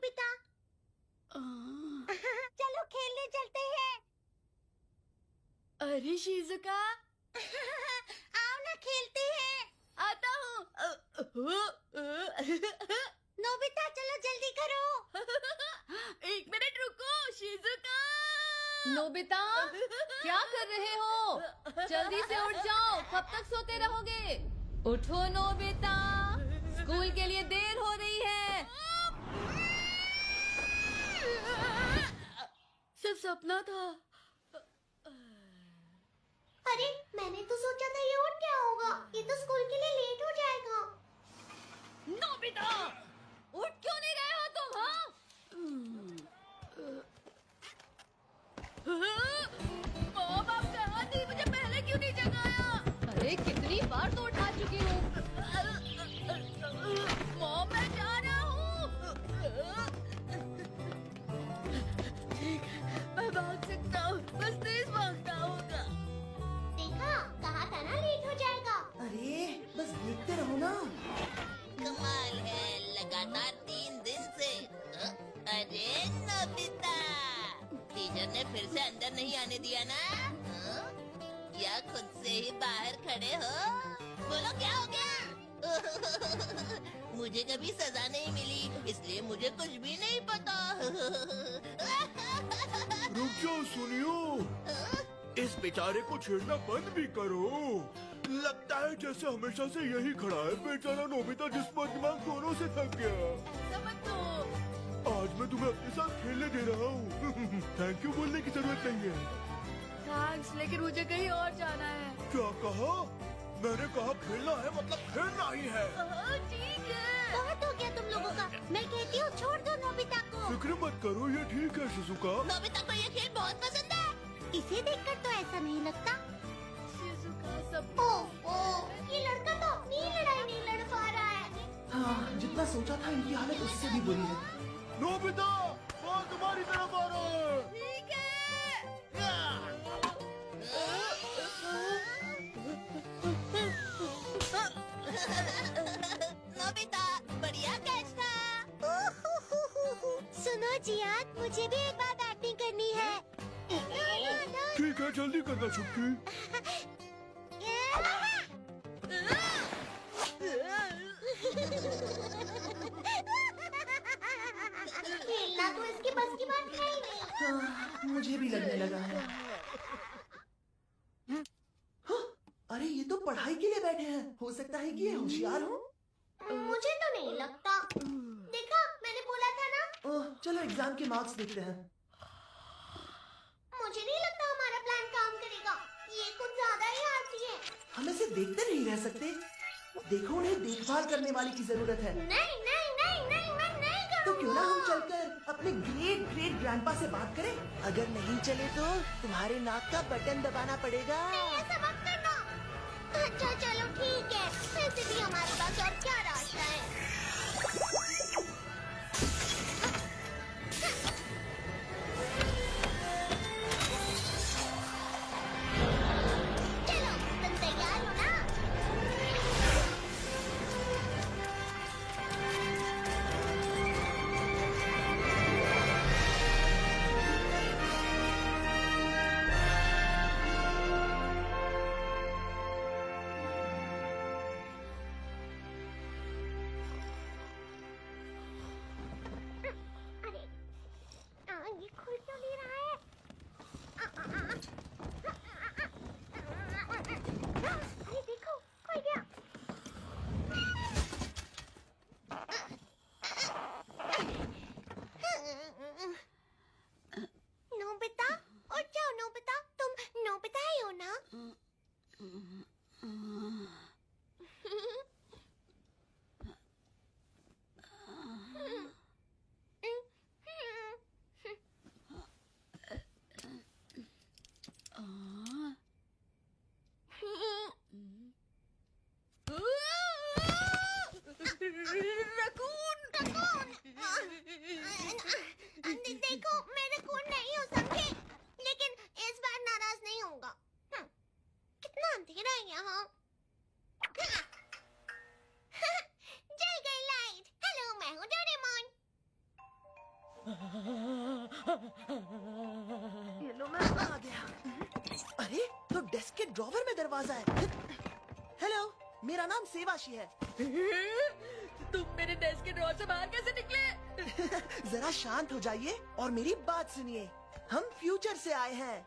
Nobita. चलो खेलने चलते हैं। अरे शिजुका, आओ ना खेलते हैं। आता हूँ। नोबिता चलो जल्दी करो। 1 मिनट रुको शिजुका। नोबिता, क्या कर रहे हो? जल्दी से उठ जाओ, कब तक सोते रहोगे? उठो नोबिता, स्कूल के लिए देर हो रही है। सब सपना था। अरे मैंने तो सोचा था ये उठ क्या होगा, ये तो स्कूल के लिए लेट हो जाएगा। नोबिता, उठ क्यों नहीं रहे हो तुम? मॉम आप कहाँ थी? मुझे पहले क्यों नहीं जगाया? अरे कितनी बार तो उठा चुकी हूँ। मॉम मैं जा रहा हूँ। ठीक है, मैं भाग सकता हूँ, बस तेज भागना होगा। देखा, कहा था ना लेट हो जाएगा। अरे बस देखते रहो ना। कमाल है, लगातार 3 दिन से। अरे नोबिता, टीचर ने फिर से अंदर नहीं आने दिया ना? या खुद से ही बाहर खड़े हो? बोलो क्या हो गया? मुझे कभी सजा नहीं मिली, इसलिए मुझे कुछ भी नहीं पता। रुक जाओ, सुनियो। इस बेचारे को छेड़ना बंद भी करो। लगता है जैसे हमेशा से यही खड़ा है बेचारा नोबिता, जिसमें दिमाग दोनों से थक गया। ऐसा मत दो। आज मैं तुम्हें अपने साथ खेलने दे रहा हूँ। थैंक यू बोलने की जरूरत नहीं है। थैंक्स, लेकिन मुझे कहीं और जाना है। क्या कहा? मैंने कहा खेलना है मतलब खेलना ही है। ठीक है। बहुत हो गया तुम लोगों का। मैं कहती हूँ छोड़ दो नोबिता को। फिक्र मत करो, ये ठीक है शिजुका। नोबिता को ये खेल बहुत पसंद है। इसे देखकर तो ऐसा नहीं लगता। शिजुका सब ओह, ये लड़का तो अपनी ही लड़ाई नहीं लड़ पा रहा है। हाँ, जितना सोचा था इनकी हालत उससे भी बुरी है। नोबिता, वो तुम्हारी तरफ आ रहा है। ठीक है। नोबिता, बढ़िया कैच था। सुनो जियान, मुझे भी एक बार बैटिंग करनी है। ठीक है, जल्दी करना छुट्टी। खेलना तो इसके बस की बात है ही नहीं। हाँ, मुझे भी लगने लगा है। हाँ, अरे ये तो पढ़ाई के लिए बैठे हैं। हो सकता है कि ये होशियार हो। मुझे तो नहीं लगता। देखा, मैंने बोला था ना। ओह, चलो एग्जाम के मार्क्स देखते हैं। मुझे नहीं लगता हमारा प्लान काम करेगा। ये कुछ ज्यादा ही आलसी है। हम ऐसे देखते नहीं रह सकते। देखो, उन्हें देखभाल करने वाले की जरूरत है। नहीं नहीं नहीं नहीं, मैं नहीं तो करूँगा। क्यों ना हम चलकर अपने ग्रेट ग्रेट ग्रैंडपा से बात करें? अगर नहीं चले तो तुम्हारे नाक का बटन दबाना पड़ेगा। नहीं, ऐसा मत करना। अच्छा चलो ठीक है, वैसे भी हमारे पास और क्या रास्ता है। चलो, तुम तैयार हो ना? डेस्क के ड्रॉवर में दरवाजा है। हेलो, मेरा नाम सेवाशी है। तुम मेरे डेस्क के ड्रॉर से बाहर कैसे निकले? जरा शांत हो जाइए और मेरी बात सुनिए। हम फ्यूचर से आए हैं।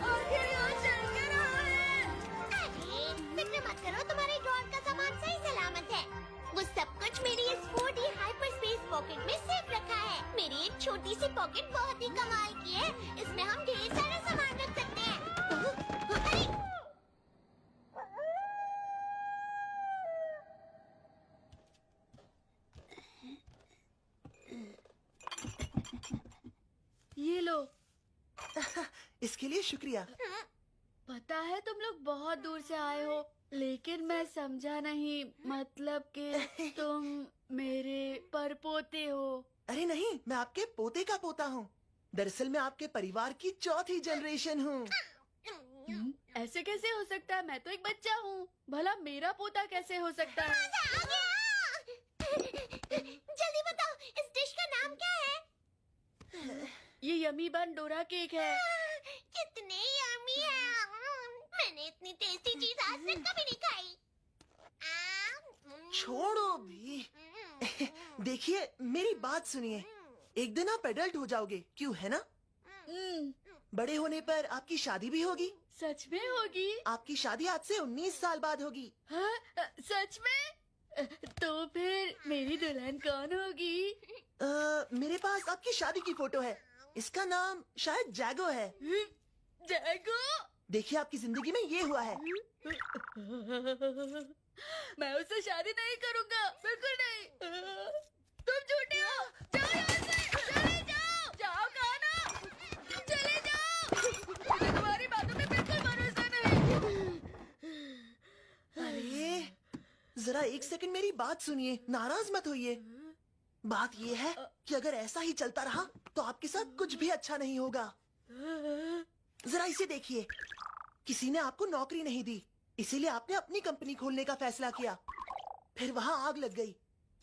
आखिर यहाँ चल क्या रहा है? अरे फिक्र मत करो, तुम्हारे ड्रॉर का सामान सही सलामत है। वो सब कुछ मेरी इस 4D हाइपर स्पेस पॉकेट में सेफ रखा है। मेरी एक छोटी सी पॉकेट बहुत ही कमाल की है। इसमें हम ढेर सारा सामान रख सकते हैं। अरे ये लो। इसके लिए शुक्रिया। पता है तुम लोग बहुत दूर से आए हो, लेकिन मैं समझा नहीं, मतलब कि तुम मेरे परपोते हो। अरे नहीं, मैं आपके पोते का पोता हूँ। दरअसल मैं आपके परिवार की चौथी जनरेशन हूँ। ऐसे कैसे हो सकता है? मैं तो एक बच्चा हूँ। भला मेरा पोता कैसे हो सकता है? आ गया। जल्दी बताओ, इस डिश का नाम क्या है? ये यमी बन डोरा केक है। कितने यम्मी है। मैंने इतनी टेस्टी चीज आज तक कभी नहीं खाई। छोड़ो भी। देखिए, मेरी बात सुनिए। एक दिन आप एडल्ट हो जाओगे, क्यों है ना? बड़े होने पर आपकी शादी भी होगी। सच में होगी? आपकी शादी आज से 19 साल बाद होगी। हाँ, सच में? तो फिर मेरी दुल्हन कौन होगी? मेरे पास आपकी शादी की फोटो है। इसका नाम शायद जैगो है। जैगो? देखिए, आपकी जिंदगी में ये हुआ है। मैं उससे शादी नहीं करूंगा, बिल्कुल नहीं। तुम झूठे हो। जाओ यहाँ से, चले जाओ। जाओ कहा ना, चले जाओ। मुझे तुम्हारी बातों पे बिल्कुल भरोसा नहीं। अरे जरा एक सेकंड मेरी बात सुनिए, नाराज मत होइए। बात ये है कि अगर ऐसा ही चलता रहा तो आपके साथ कुछ भी अच्छा नहीं होगा। जरा इसे देखिए, किसी ने आपको नौकरी नहीं दी, इसीलिए आपने अपनी कंपनी खोलने का फैसला किया। फिर वहां आग लग गई,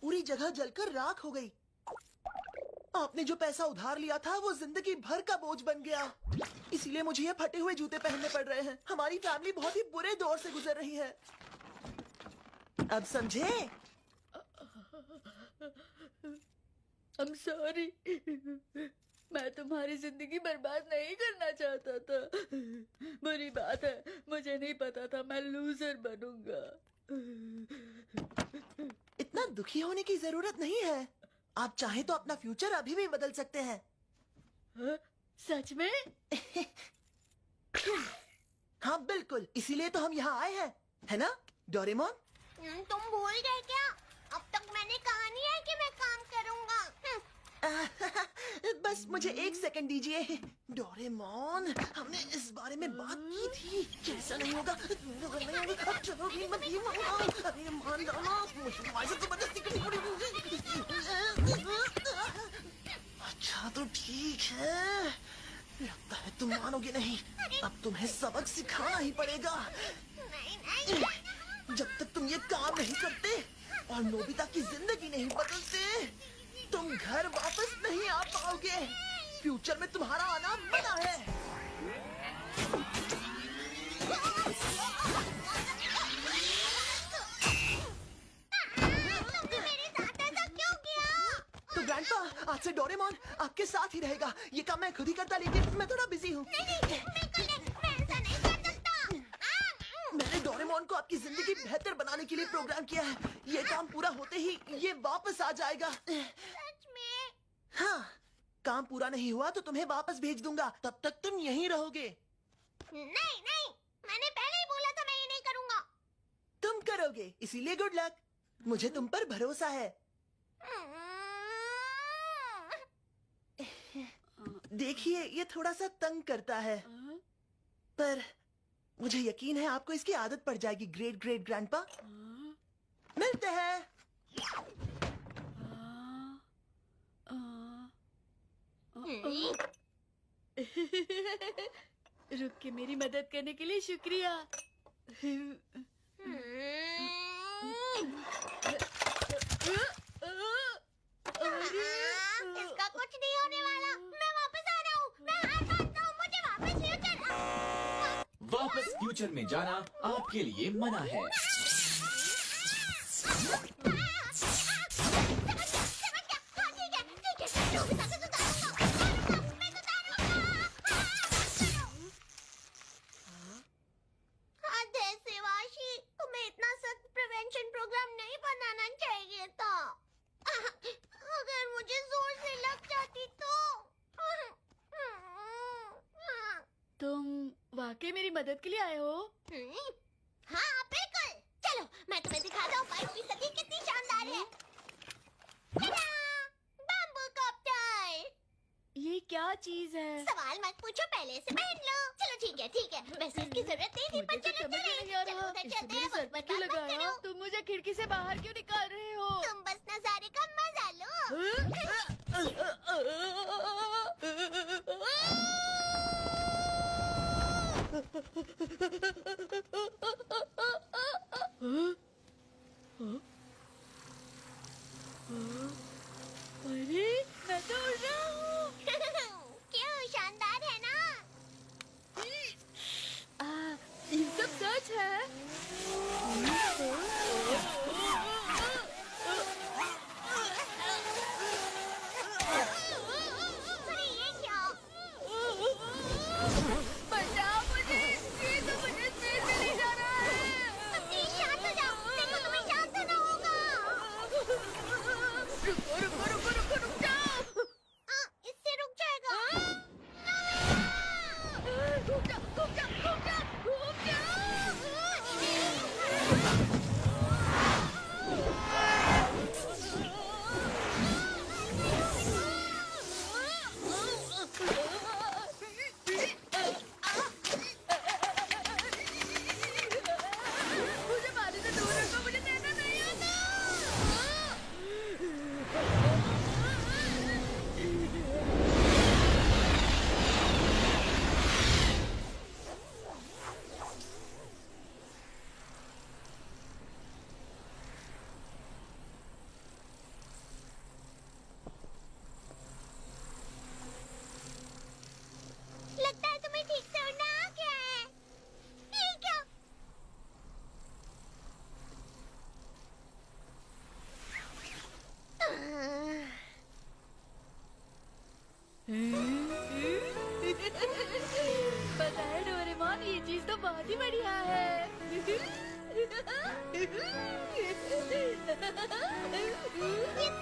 पूरी जगह जलकर राख हो गई। आपने जो पैसा उधार लिया था वो जिंदगी भर का बोझ बन गया। इसीलिए मुझे ये फटे हुए जूते पहनने पड़ रहे हैं। हमारी फैमिली बहुत ही बुरे दौर से गुजर रही है। अब समझे? I'm sorry। मैं तुम्हारी जिंदगी बर्बाद नहीं करना चाहता था। बुरी बात है, मुझे नहीं पता था मैं लूजर बनूंगा। इतना दुखी होने की जरूरत नहीं है। आप चाहे तो अपना फ्यूचर अभी भी बदल सकते हैं। सच में? हाँ बिल्कुल, इसीलिए तो हम यहाँ आए हैं, है ना डोरेमोन? तुम भूल गए क्या? अब तक मैंने कहा नहीं है कि मैं काम करूंगा। बस मुझे एक सेकंड दीजिए। डोरेमोन, हमने इस बारे में बात की थी कि ऐसा नहीं होगा। चलो भी मत ही मानो। अरे मान जाओ ना, मुझे तुम्हारे से जबरदस्ती करनी पड़ेगी। अच्छा तो ठीक है, लगता है तुम मानोगे नहीं। अब तुम्हें सबक सिखाना ही पड़ेगा। जब तक तुम ये काम नहीं करते और नोबिता की जिंदगी नहीं बदलते, तुम घर वापस नहीं आ पाओगे। फ्यूचर में तुम्हारा आना मना है। तुमने मेरे साथ ऐसा क्यों किया? तो ग्रैंडपा, आज से डोरेमोन आपके साथ ही रहेगा। ये काम मैं खुद ही करता, लेकिन मैं थोड़ा बिजी हूँ। नहीं, बिल्कुल नहीं, मैं ऐसा नहीं कर सकता। मैंने डोरेमोन को आपकी जिंदगी बेहतर बनाने के लिए प्रोग्राम किया है। ये काम पूरा होते ही ये वापस आ जाएगा। सच में? हाँ, काम पूरा नहीं हुआ तो तुम्हें वापस भेज दूंगा। तब तक तुम यहीं रहोगे। नहीं नहीं, मैंने पहले ही बोला था मैं ये नहीं करूंगा। तुम करोगे, इसीलिए गुड लक। मुझे तुम पर भरोसा है। देखिए, ये थोड़ा सा तंग करता है, पर मुझे यकीन है आपको इसकी आदत पड़ जाएगी। ग्रेट ग्रेट ग्रैंडपा, मिलते हैं। रुक के मेरी मदद करने के लिए शुक्रिया। फ्यूचर में जाना आपके लिए मना है। तुम्हें इतना सख्त प्रिवेंशन प्रोग्राम नहीं बनाना चाहिए था। अगर मुझे जोर से लग जाती तो। तुम वाकई मेरी मदद के लिए आए हो? हाँ बिल्कुल। चलो मैं तुम्हें दिखाता हूँ 22वीं सदी कितनी शानदार है। Bamboo copter. ये क्या चीज है? सवाल मत पूछो, पहले से पहन लो। चलो ठीक है वैसे इसकी जरूरत नहीं थी, पर मुझे तो चलो समझ में नहीं आ रहा। उधर इससे चलते मेरे हैं। सर पे क्यों लगाया? तुम मुझे खिड़की से बाहर क्यों निकाल रहे हो? तुम बस नजारे का मजा लो। अरे मैं तो उड़ रहा हूँ। क्यों, शानदार है ना? ये सब सच है? अरे ये क्या? बचाओ मुझे, ये तो मुझे स्पेस में ले जा रहा है। प्लीज शांत हो जाओ, देखो तुम्हें शांत होना होगा। रुक जाओ। इससे रुक जाएगा। घूम जा। मुझे पानी से दूर रखो, मुझे तैरना नहीं आता। लगता है तुम्हें ठीक से उड़ना आ गया है। ये क्या? पता है डोरेमोन, ये चीज तो बहुत ही बढ़िया है। ये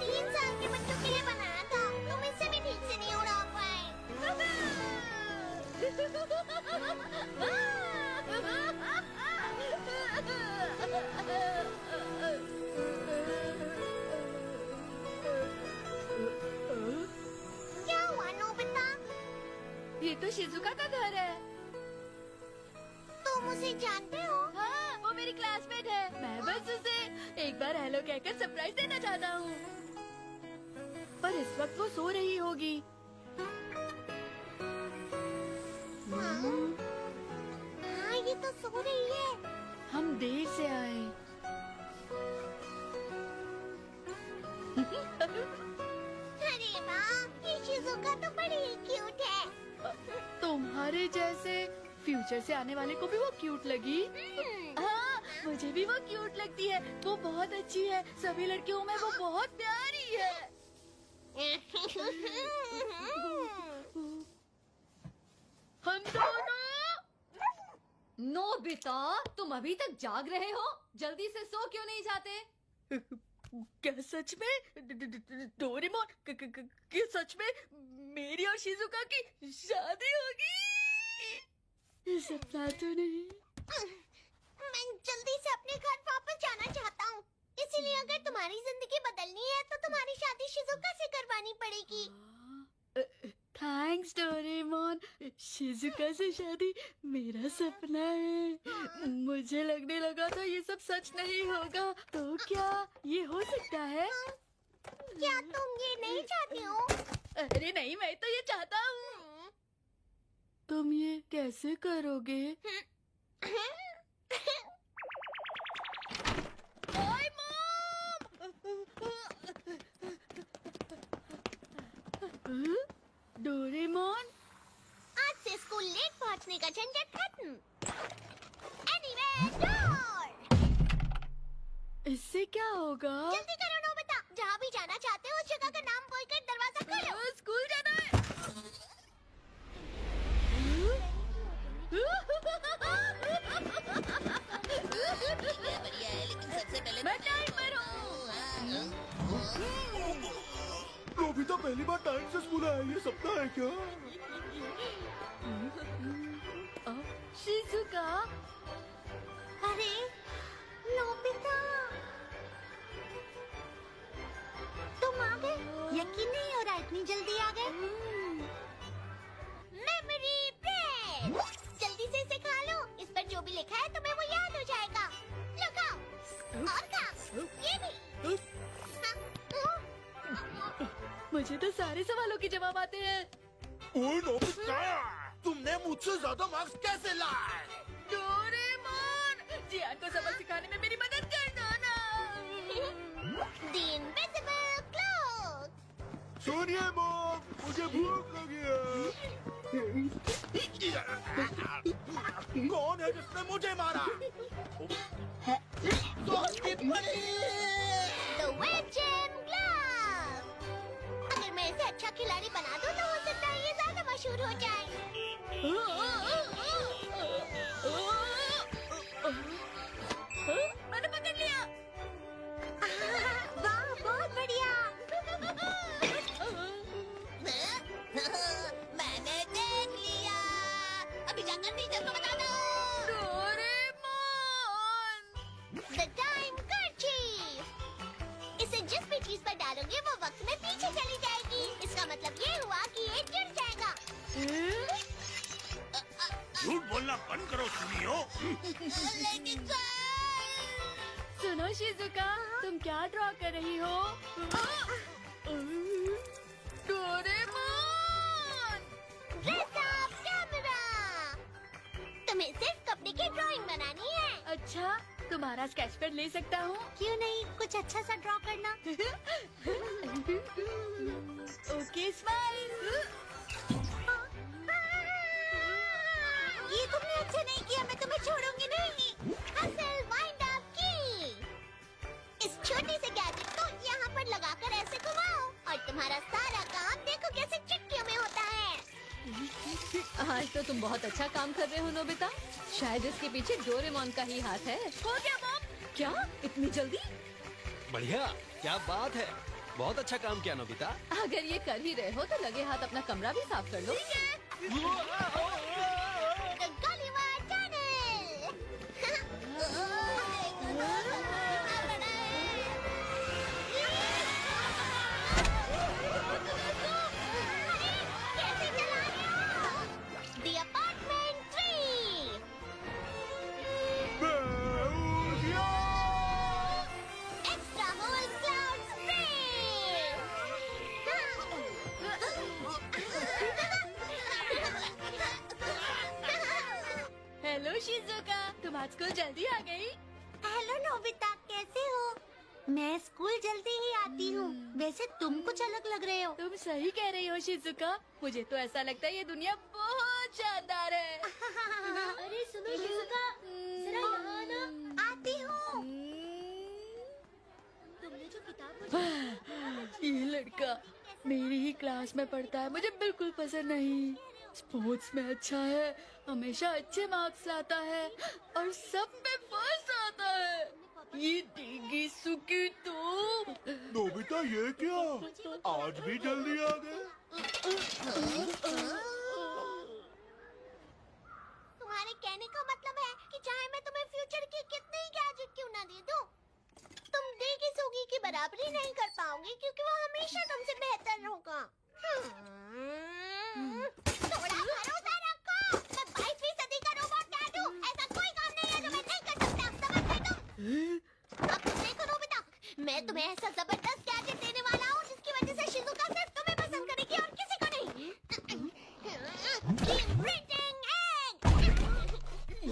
3 साल के बच्चों के लिए बनाया था। तुम इससे भी ठीक से नहीं उड़ा पाए। क्या हुआ नोबिता? ये तो शिजुका का घर है। तुम उसे जानते हो? हाँ, वो मेरी क्लासमेट है। मैं बस उसे एक बार हेलो कहकर सरप्राइज देना चाहता हूँ। पर इस वक्त वो सो रही होगी। हाँ, ये तो सो रही है। हम देर से आए। अरे वाह, ये शिजुका तो बड़ी ही क्यूट है। तुम्हारे जैसे फ्यूचर से आने वाले को भी वो क्यूट लगी। हाँ, मुझे भी वो क्यूट लगती है। वो बहुत अच्छी है। सभी लड़कियों में वो बहुत प्यारी है। हम दोनों। नोबिता, तुम अभी तक जाग रहे हो? जल्दी से सो क्यों नहीं जाते? क्या सच में डोरेमोन, क्या सच में मेरी और शिजुका की शादी होगी? ये सपना तो नहीं। मैं जल्दी से अपने घर वापस जाना चाहता हूँ। इसीलिए अगर तुम्हारी जिंदगी बदलनी है तो तुम्हारी शादी शिजुका से करवानी पड़ेगी। Thanks Doraemon. शिजुका से शादी मेरा सपना है। मुझे लगने लगा था ये सब सच नहीं होगा। तो क्या ये हो सकता है? क्या तुम ये नहीं चाहते हो? अरे नहीं, मैं तो ये चाहता हूँ। तुम ये कैसे करोगे? ओए मॉम! डोरेमोन, आज से स्कूल लेट पहुँचने का झंझट खत्म। इससे क्या होगा? जल्दी करो नोबिता, जहाँ भी जाना चाहते हो उस जगह का नाम बोलकर दरवाजा खोलो। स्कूल जाना है। बढ़िया है, लेकिन सबसे पहले मैं टाइम पर हूँ। नोबिता पहली बार टाइम से स्कूल आया, ये सपना है क्या? शिजुका, अरे नोबिता, तुम आ गए? यकीन नहीं हो रहा इतनी जल्दी आ गए। मेमोरी ब्रेड, जल्दी से इसे खा लो। इस पर जो भी लिखा है तुम्हें वो याद हो जाएगा। लो खाओ, और खाओ, ये भी। मुझे तो सारे सवालों के जवाब आते हैं। ओए नोबिता, तुमने मुझसे ज्यादा मार्क्स कैसे लाए? डोरेमोन, जियान को सबक सिखाने में मेरी मदद करना ना। The invisible cloak। सुनिए मॉम, मुझे भूख लगी है। कौन है जिसने मुझे मारा? The witching glove। अगर मैं इसे अच्छा खिलाड़ी बना दूं तो हो सकता है ये ज्यादा मशहूर हो जाए। मैंने पकड़ लिया। वाह, बहुत बढ़िया। मैंने देख लिया। अभी जाकर टीचर को बता दो। Doraemon, The time kerchief। इसे जिस भी चीज पर डालोगे वो वक्त में पीछे चली जाएगी। इसका मतलब ये हुआ कि ये जुड़ जाएगा। झूठ बोलना बंद करो सुनियो। लेकिन सर, सुनो शिजुका, तुम क्या ड्रॉ कर रही हो? Doraemon, Dress up camera। तुम्हें सिर्फ कपड़े की ड्राइंग बनानी है। अच्छा, तुम्हारा स्केच पेन ले सकता हूँ? क्यों नहीं, कुछ अच्छा सा ड्रॉ करना। Okay, smile. ये तुमने अच्छा नहीं किया, मैं तुम्हें छोड़ूंगी नहीं। हसल वाइंड अप की। इस छोटे से गैजेट को यहाँ पर लगाकर ऐसे घुमाओ और तुम्हारा सारा काम देखो कैसे चुटकियों में होता है। आज तो तुम बहुत अच्छा काम कर रहे हो नोबिता। शायद इसके पीछे डोरेमोन का ही हाथ है। हो गया मॉम। क्या इतनी जल्दी? बढ़िया, क्या बात है, बहुत अच्छा काम किया नोबिता। अगर ये कर ही रहे हो तो लगे हाथ अपना कमरा भी साफ कर लो। The Gulliver Tunnel। कैसे चला रहे हो? The Apartment 3। Extra whole cloud spray। Hello Shizuka, तुम आज स्कूल जल्दी आ गई? हेलो नोबिता, कैसे हो? मैं स्कूल जल्दी ही आती हूँ। वैसे तुम कुछ अलग लग रहे हो। तुम सही कह रही हो शिजुका, मुझे तो ऐसा लगता है ये दुनिया बहुत शानदार है। अरे सुनो शिजुका, जरा यहाँ आना। आती हूँ। तुमने जो किताब ये लड़का मेरी ही क्लास में पढ़ता है, मुझे बिल्कुल पसंद नहीं। स्पोर्ट्स में अच्छा है, हमेशा अच्छे मार्क्स लाता है और सब में फर्स्ट आता है। ये देगी सुकी तो। नोबिता ये क्या? आज भी जल्दी आ गए? तुम्हारे कहने का मतलब है कि चाहे मैं तुम्हें फ्यूचर के कितने ही गैजेट क्यों ना दे दूं, तुम देगी सुगी की बराबरी नहीं कर पाओगे क्योंकि वो हमेशा तुमसे बेहतर होगा। थोड़ा भरोसा रखो। मैं 22वीं सदी का रोबोट डैड हूँ। ऐसा कोई काम नहीं है जो मैं नहीं कर सकता। समझ गए तुम? अब तुम देखो नोबिता, मैं तुम्हें ऐसा जबरदस्त गैजेट देने वाला हूँ जिसकी वजह से शिजुका सिर्फ तुम्हें पसंद करेगी और किसी को नहीं। Imprinting egg।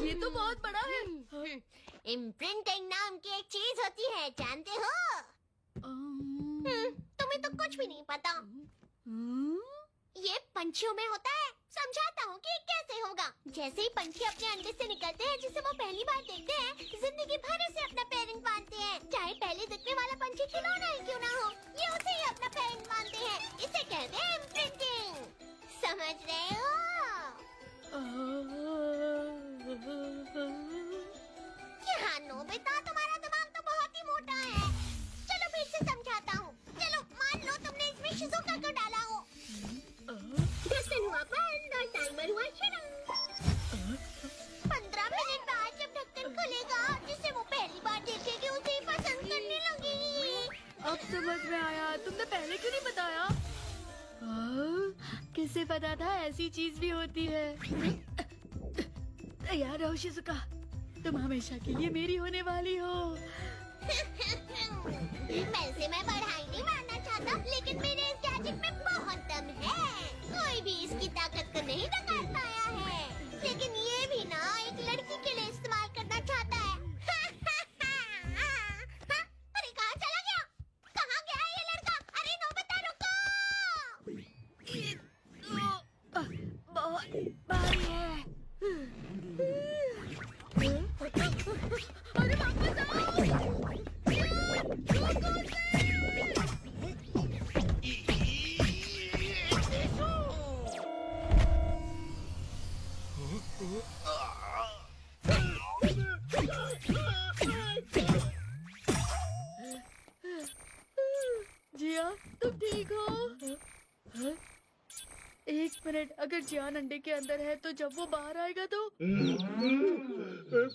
ये तो बहुत बड़ा है। इम्प्रिंटिंग नाम की एक चीज होती है, जानते हो? तुम्हें तो कुछ भी नहीं पता। ये पंछियों में होता है। समझाता हूँ कि कैसे होगा। जैसे ही पंछी अपने अंडे से निकलते हैं, जिसे वो पहली बार देखते हैं, जिंदगी भर उसे अपना पेरेंट मानते हैं। चाहे पहले दिखने वाला पंछी खिलौना ही क्यों ना हो, ये उसे ही अपना पेरेंट मानते हैं। इसे कहते हैं इम्प्रिंटिंग। समझ रहे हो? हाँ नोबिता, तुम्हारा दिमाग तो बहुत ही मोटा है। चलो फिर से समझाता हूँ। चलो मान लो तुमने इसमें शिज़ुका को डाला हो। 10 दिन हुआ बंद और टाइमर हुआ शुरू। 15 मिनट बाद जब ढक्कन खुलेगा, जिसे वो पहली बार देखेगी, उसे ही पसंद करने लगेगी। अब समझ में आया, तुमने पहले क्यों नहीं बताया? किसे पता था ऐसी चीज भी होती है। तैयार रहो शिज़ुका, तुम हमेशा के लिए मेरी होने वाली हो। वैसे मैं पढ़ाई नहीं मानना चाहता, लेकिन मेरे इस गैजेट में बहुत दम है। कोई भी इसकी ताकत को नहीं नकार पाया है। लेकिन ये भी ना एक लड़की के लिए इस्तेमाल करना चाहता है। अरे कहाँ चला गया? कहाँ गया है ये लड़का? अरे नोबिता रुको! ये तो बहुत भारी है। अरे वापस आओ! जिया, तुम ठीक हो? एक मिनट, अगर जियान अंडे के अंदर है तो जब वो बाहर आएगा तो एक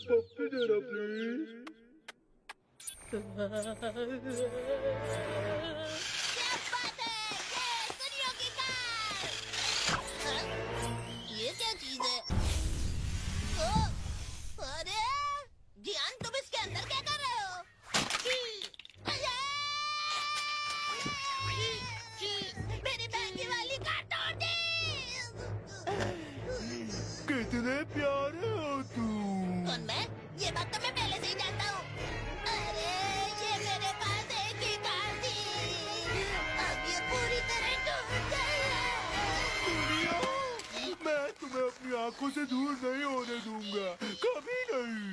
पप्पी देना प्लीज। क्या बात है? ये सुनियो की कार। हाँ? ये क्या चीज है? अरे जियान, तुम इसके अंदर क्या कर रहे हो? मेरी बहन की वाली कार तोड़ दी। कितने प्यारे हो तुम। कौन मैं? ये बात तो मैं पहले से ही जानता हूँ। अरे ये मेरे पास एक ही कार थी, अब ये पूरी तरह टूट गई है। सुनियो, मैं तुम्हें अपनी आंखों से दूर नहीं होने दूंगा, कभी नहीं।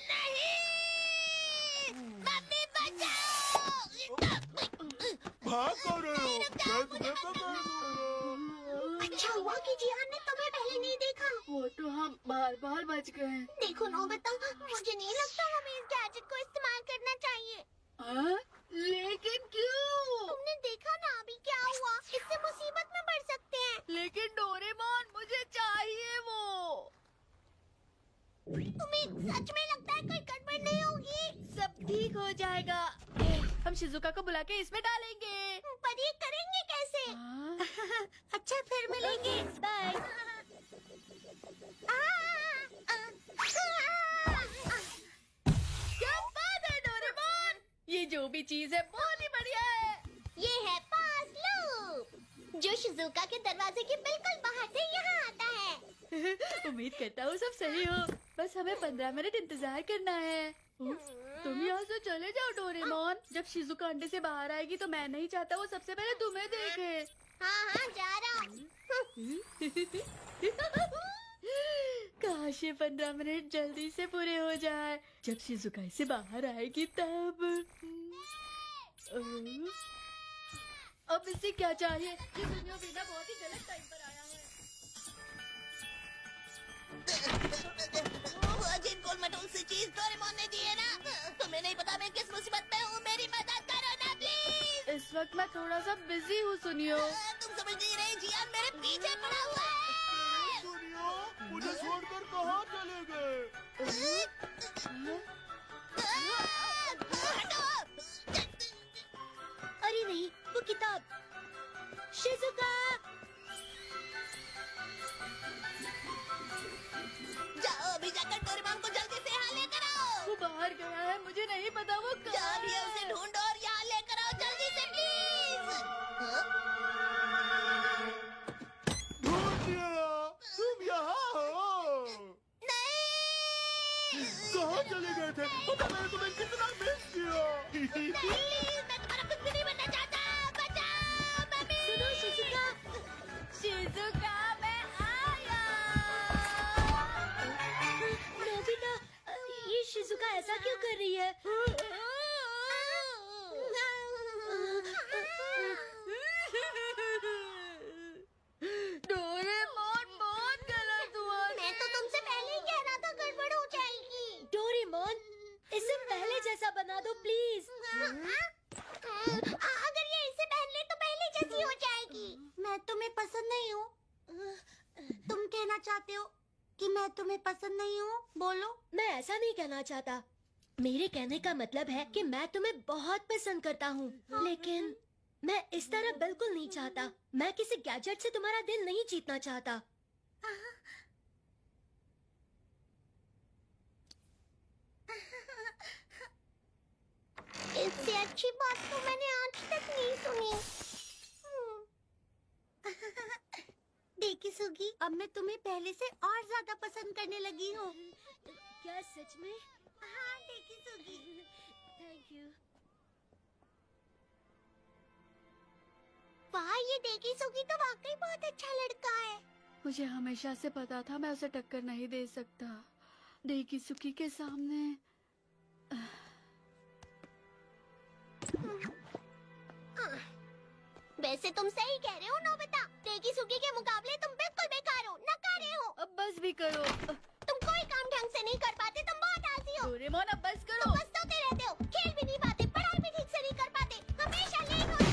नहीं, मम्मी बचाओ! भाग कर रहे हो? मैं तुम्हें पकड़ लूंगा। अच्छा हुआ कि जियान ने तुम्हें पहले नहीं देखा। वो तो हम बार बार बच गए। देखो नोबिता, मुझे नहीं लगता हमें इस गैजेट को इस्तेमाल करना चाहिए। हाँ? लेकिन क्यों? तुमने देखा ना अभी क्या हुआ? इससे मुसीबत में पड़ सकते हैं। लेकिन डोरेमोन, मुझे चाहिए वो। तुम्हें सच में लगता है कोई गड़बड़ नहीं होगी? सब ठीक हो जाएगा। हम शिज़ुका को बुला के इसमें डालेंगे। पर ये करेंगे कैसे? अच्छा फिर मिलेंगे। बाय। क्या बात है डोरेमोन, ये जो भी चीज है बहुत ही बढ़िया है। ये है पास लूप, जो शिज़ुका के दरवाजे के बिल्कुल बाहर से यहाँ आता है। उम्मीद करता हूँ सब सही हो, बस हमें 15 मिनट इंतजार करना है। तुम यहाँ से चले जाओ डोरेमोन, जब शिज़ुका अंडे से बाहर आएगी तो मैं नहीं चाहता वो सबसे पहले तुम्हें देखे। हाँ हाँ जा रहा हूँ। काश ये 15 मिनट जल्दी से पूरे हो जाए, जब शिज़ुका इसे बाहर आएगी तब। अब इससे क्या चाहिए? ये दुनिया बिना बहुत ही गलत टाइम पर आया है। वो अजीब गोल-मटोल सी चीज डोरेमोन ने दी है ना? तुम्हें नहीं पता मैं किस मुसीबत में हूँ, मेरी मदद करो ना प्लीज। इस वक्त मैं थोड़ा सा बिजी हूँ सुनियो। तुम समझ नहीं रही, जियान मेरे पीछे पड़ा हुआ है। सुनियो, मुझे छोड़कर कहाँ चले गए? अरे नहीं, वो किताब। शिज़ुका! जाओ अभी जाकर डोरेमोन को जल्दी से यहाँ लेकर आओ। वो बाहर गया है, मुझे नहीं पता वो जाओ कहाँ अभी है। उसे ढूंढो और यहाँ लेकर आओ जल्दी से प्लीज। ढूंढ लिया, तुम यहाँ हो। नहीं, कहाँ चले गए थे? पता मैंने तुम्हें कितना मिस किया। प्लीज, मैं तुम्हारा कुछ भी नहीं बनना चाहता। बचाओ मम्मी। सुनो शिज़ुका, शिज़ुका मैं आ प्लीज। अगर ये इसे पहन ले तो पहले जैसी हो जाएगी। मैं तुम्हें पसंद नहीं हूँ। तुम कहना चाहते हो कि मैं तुम्हें पसंद नहीं हूँ? बोलो। मैं ऐसा नहीं कहना चाहता। मेरे कहने का मतलब है कि मैं तुम्हें बहुत पसंद करता हूँ, लेकिन मैं इस तरह बिल्कुल नहीं चाहता। मैं किसी गैजेट से तुम्हारा दिल नहीं जीतना चाहता। इससे अच्छी बात तो मैंने आज तक नहीं सुनी। देखी सुगी, अब मैं तुम्हें पहले से और ज्यादा पसंद करने लगी हूँ। क्या सच में? हाँ देखी सुगी। Thank you. वाह, ये देखी सुगी तो वाकई बहुत अच्छा लड़का है। मुझे हमेशा से पता था मैं उसे टक्कर नहीं दे सकता। डेकी सुकी के सामने। वैसे तुम सही कह रहे हो नोबिता। देखी सुगी के मुकाबले तुम बिल्कुल बेकार हो, नकारे हो। अब बस भी करो। तुम कोई काम ढंग से नहीं कर पाते, तुम बहुत आलसी हो। डोरेमोन अब बस तुम करो। बस सोते रहते हो, खेल भी नहीं पाते, पढ़ाई भी ठीक से नहीं कर पाते, हमेशा लेट होते।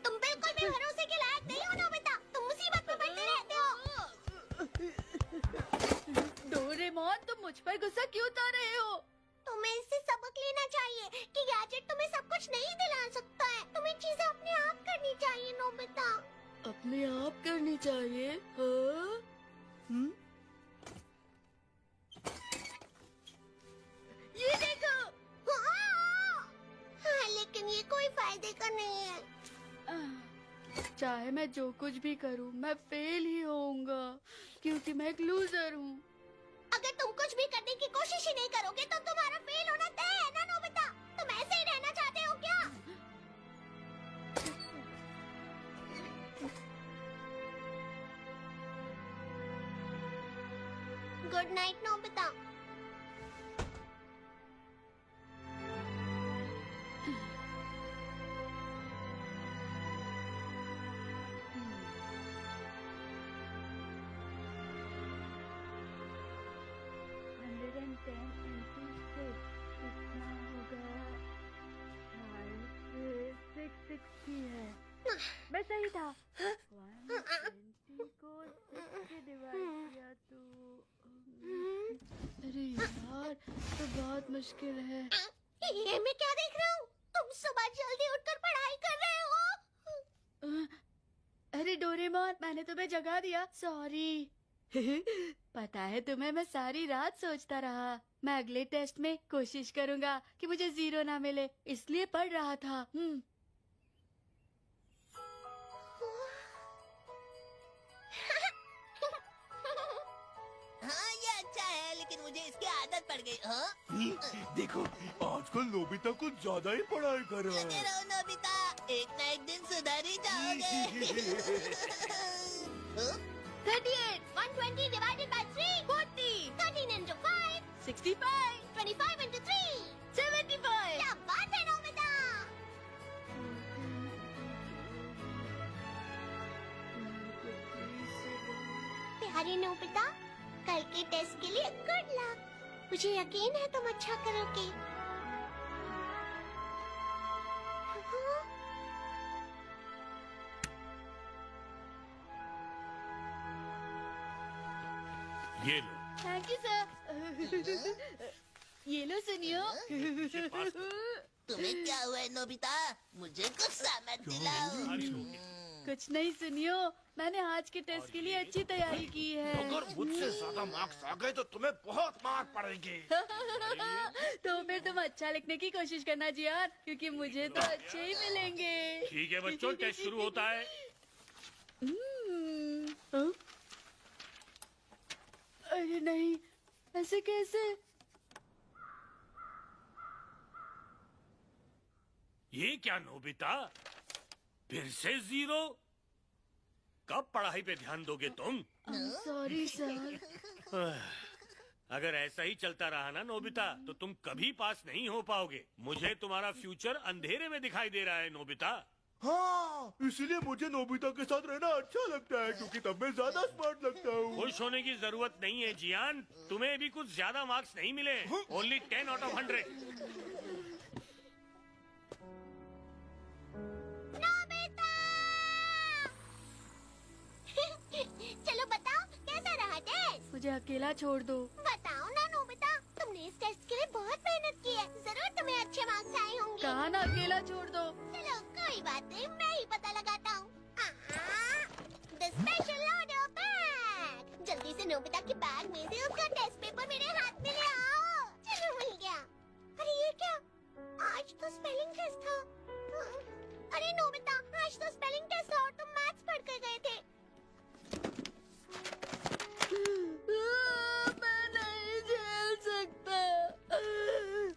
तुम बिल्कुल भी भरोसे के लायक नहीं हो नोबिता। तुम मुसीबत में पड़ते रहते हो। डोरेमोन तुम मुझ पर गुस्सा क्यों उतार रहे हो? तुम्हें इससे सबक लेना चाहिए कि गैजेट तुम्हें सब कुछ नहीं दिला सकता है। तुम्हें चीजें अपने आप करनी चाहिए नोबिता। अपने आप करनी चाहिए। हाँ? ये देखो। हाँ, लेकिन ये कोई फायदे का नहीं है। चाहे मैं जो कुछ भी करूं, मैं फेल ही होऊंगा क्योंकि मैं एक लूजर हूँ। अगर तुम कुछ भी करने की कोशिश ही नहीं करोगे तो तुम्हारा फेल होना तय है ना नोबिता। तुम ऐसे ही रहना चाहते हो क्या? Good night Nobita. मैं सही था। 120 को 6 से डिवाइड किया तो अरे यार, तो बहुत मुश्किल है। ये मैं क्या देख रहा हूँ? तुम सुबह जल्दी उठकर पढ़ाई कर रहे हो। अरे डोरेमोन, मैंने तुम्हें जगा दिया, सॉरी। पता है तुम्हें, मैं सारी रात सोचता रहा। मैं अगले टेस्ट में कोशिश करूंगा कि मुझे 0 ना मिले, इसलिए पढ़ रहा था। हाँ ये अच्छा है, लेकिन मुझे इसकी आदत पड़ गई। हाँ? देखो, आजकल नोबिता कुछ ज्यादा ही पढ़ाई कर रहा लगे है। रहो नोबिता, एक ना एक दिन सुधर ही जाओगे। 38, 120 divided by 3, 40, 13 into 5, 65, 25 into 3, 75। क्या बात है नोबिता। प्यारी नोबिता, कल के टेस्ट के लिए गुड लक। मुझे यकीन है तुम अच्छा करोगे। हाँ? ये लो। Thank you sir. ये लो सुनियो। तुम्हें क्या हुआ है नोबिता? मुझे गुस्सा मत दिलाओ। कुछ नहीं सुनियो, मैंने आज के टेस्ट के लिए अच्छी तैयारी की है। अगर मुझसे ज्यादा मार्क्स आ गए तो तुम्हें बहुत मार पड़ेगी। तो फिर तुम अच्छा लिखने की कोशिश करना जियान, क्योंकि मुझे तो अच्छे ही मिलेंगे। ठीक है बच्चों, टेस्ट शुरू होता है। हाँ? अरे नहीं, ऐसे कैसे? ये क्या नोबिता, फिर से 0? कब पढ़ाई पे ध्यान दोगे तुम? Sorry sir. अगर ऐसा ही चलता रहा ना नोबिता, तो तुम कभी पास नहीं हो पाओगे। मुझे तुम्हारा फ्यूचर अंधेरे में दिखाई दे रहा है नोबिता। हाँ, इसीलिए मुझे नोबिता के साथ रहना अच्छा लगता है क्योंकि तब मैं ज्यादा स्मार्ट लगता हूँ। खुश होने की जरूरत नहीं है जियान, तुम्हें भी कुछ ज्यादा मार्क्स नहीं मिले, ओनली 10 आउट ऑफ 100। नोबिता! चलो बताओ कैसा रहा टेस्ट? मुझे अकेला छोड़ दो। बताओ ना नोबिता, तुमने इस टेस्ट के लिए बहुत मेहनत की है, जरूर तुम्हें अच्छे मार्क्स आए होंगे। कहा ना अकेला छोड़ दो। चलो कोई बात नहीं, मैं ही पता लगाता हूँ। The special order bag. जल्दी से नोबिता के बैग में से उसका टेस्ट पेपर मेरे हाथ में ले आओ। चलो मिल गया। अरे ये क्या? आज तो स्पेलिंग टेस्ट था। अरे नोबिता, आज तो स्पेलिंग टेस्ट था और तुम मैथ्स पढ़ कर गए थे। मैं नहीं झेल सकता।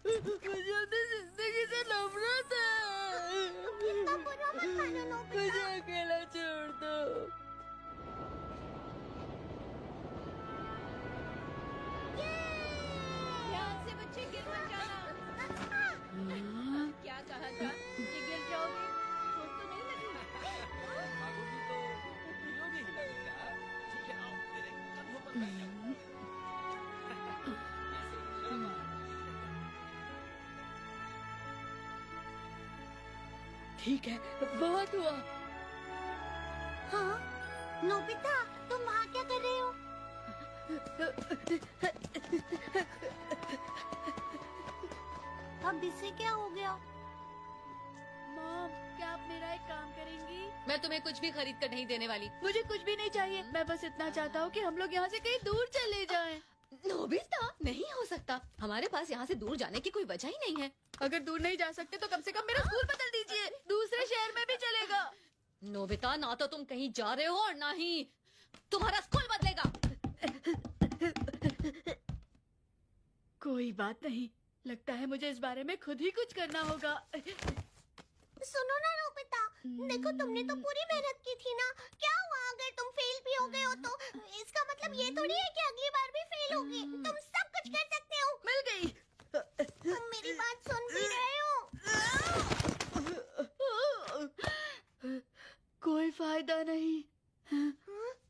मुझे अपनी जिंदगी से नफरत है। इतना बुरा मत मानो नोबिता। मुझे अकेला छोड़ दो। ध्यान से बच्चे, गिर मत जाना। क्या कहा था? ये गिर जाओगे, चोट तो नहीं लगी? भागोगी तो गिरोगी ही ना बेटा। ठीक है, आओ मेरे कंधों पर बैठ जाओ। ऐसे ही, शाबाश। ठीक है, बहुत हुआ। हाँ? नोबिता, तुम वहाँ क्या कर रहे हो? अब इसे क्या हो गया? मॉम, क्या आप मेरा एक काम करेंगी? मैं तुम्हें कुछ भी खरीद कर नहीं देने वाली। मुझे कुछ भी नहीं चाहिए। मैं बस इतना चाहता हूँ कि हम लोग यहाँ से कहीं दूर चले जाएं। नोबिता, नहीं हो सकता। हमारे पास यहाँ से दूर जाने की कोई वजह ही नहीं है। अगर दूर नहीं जा सकते तो कम से कम मेरा स्कूल बदल दीजिए। दूसरे शहर में भी चलेगा। नोबिता, ना तो तुम कहीं जा रहे हो और ना ही तुम्हारा स्कूल बदलेगा। कोई बात नहीं, लगता है मुझे इस बारे में खुद ही कुछ करना होगा। सुनो ना नोबिता, देखो तुमने तो पूरी मेहनत की थी ना। क्या हुआ अगर तुम फेल भी हो गए हो तो? इसका मतलब ये थोड़ी है कि अगली बार भी फेल होगी। तुम सब कुछ कर सकते हो। मिल गई। तुम मेरी बात सुन भी रहे हो? कोई फायदा नहीं।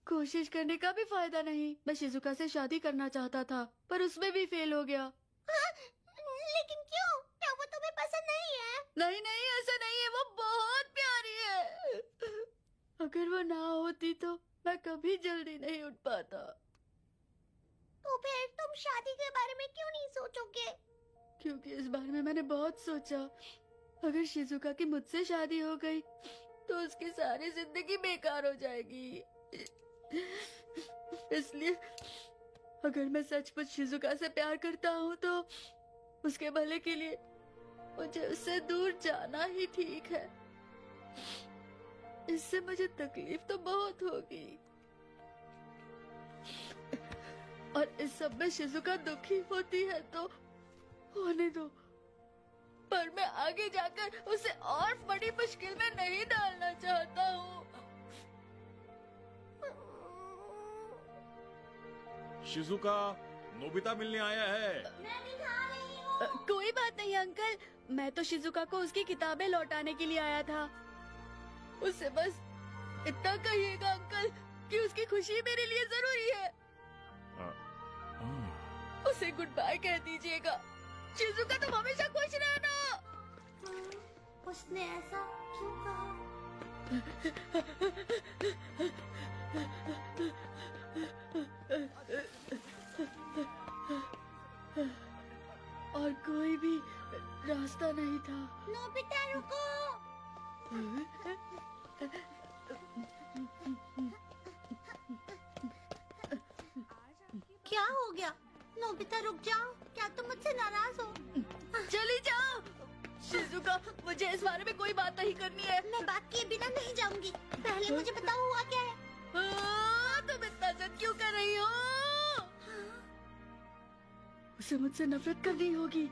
कोशिश करने का भी फायदा नहीं। मैं शिजुका से शादी करना चाहता था पर उसमें भी फेल हो गया। लेकिन क्यों? क्या वो तुम्हें पसंद नहीं है? नहीं नहीं, ऐसा नहीं है, वो बहुत प्यारी है। अगर वो ना होती तो मैं कभी जल्दी नहीं उठ पाता। तो फिर तुम शादी के बारे में क्यों नहीं सोचोगे? क्योंकि इस बारे में मैंने बहुत सोचा। अगर शिजुका की मुझसे शादी हो गई तो उसकी सारी जिंदगी बेकार हो जाएगी। इसलिए अगर मैं सचमुच शिजुका से प्यार करता हूँ तो उसके भले के लिए मुझे उससे दूर जाना ही ठीक है। इससे मुझे तकलीफ तो बहुत होगी और इस सब में शिजुका दुखी होती है तो होने दो, पर मैं आगे जाकर उसे और बड़ी मुश्किल में नहीं डालना चाहता हूँ। शिजुका, नोबिता मिलने आया है। मैं दिखा रही हूँ। कोई बात नहीं अंकल, मैं तो शिजुका को उसकी किताबें लौटाने के लिए आया था। उससे बस इतना कहिएगा अंकल कि उसकी खुशी मेरे लिए जरूरी है। उसे गुड बाय कह दीजिएगा। शिजुका, तुम हमेशा खुश रहना। उसने ऐसा क्यों कहा? और कोई भी रास्ता नहीं था। नोबिता रुको। क्या हो गया? नोबिता रुक जाओ। क्या तुम मुझसे नाराज हो? चली जाओ। शिजुका, मुझे इस बारे में कोई बात नहीं करनी है। मैं बात किए बिना नहीं जाऊंगी। पहले मुझे बताओ हुआ क्या है? तुम इतना जिद क्यों कर रही हो? उसे मुझसे नफरत करनी होगी।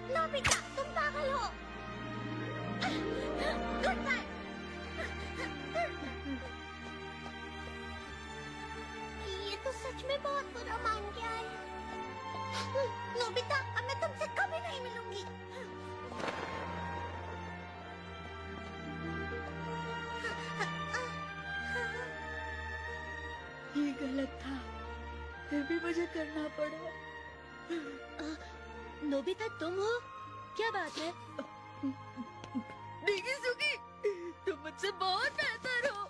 नोबिता, तुम पागल हो। Goodbye. में बहुत बुरा मान गया है। नोबिता, अब मैं तुमसे कभी नहीं मिलूंगी। ये गलत था, फिर भी मुझे करना पड़ा। नोबिता, तुम हो? क्या बात है? शिजुकी, तुम मुझसे बहुत बेहतर हो।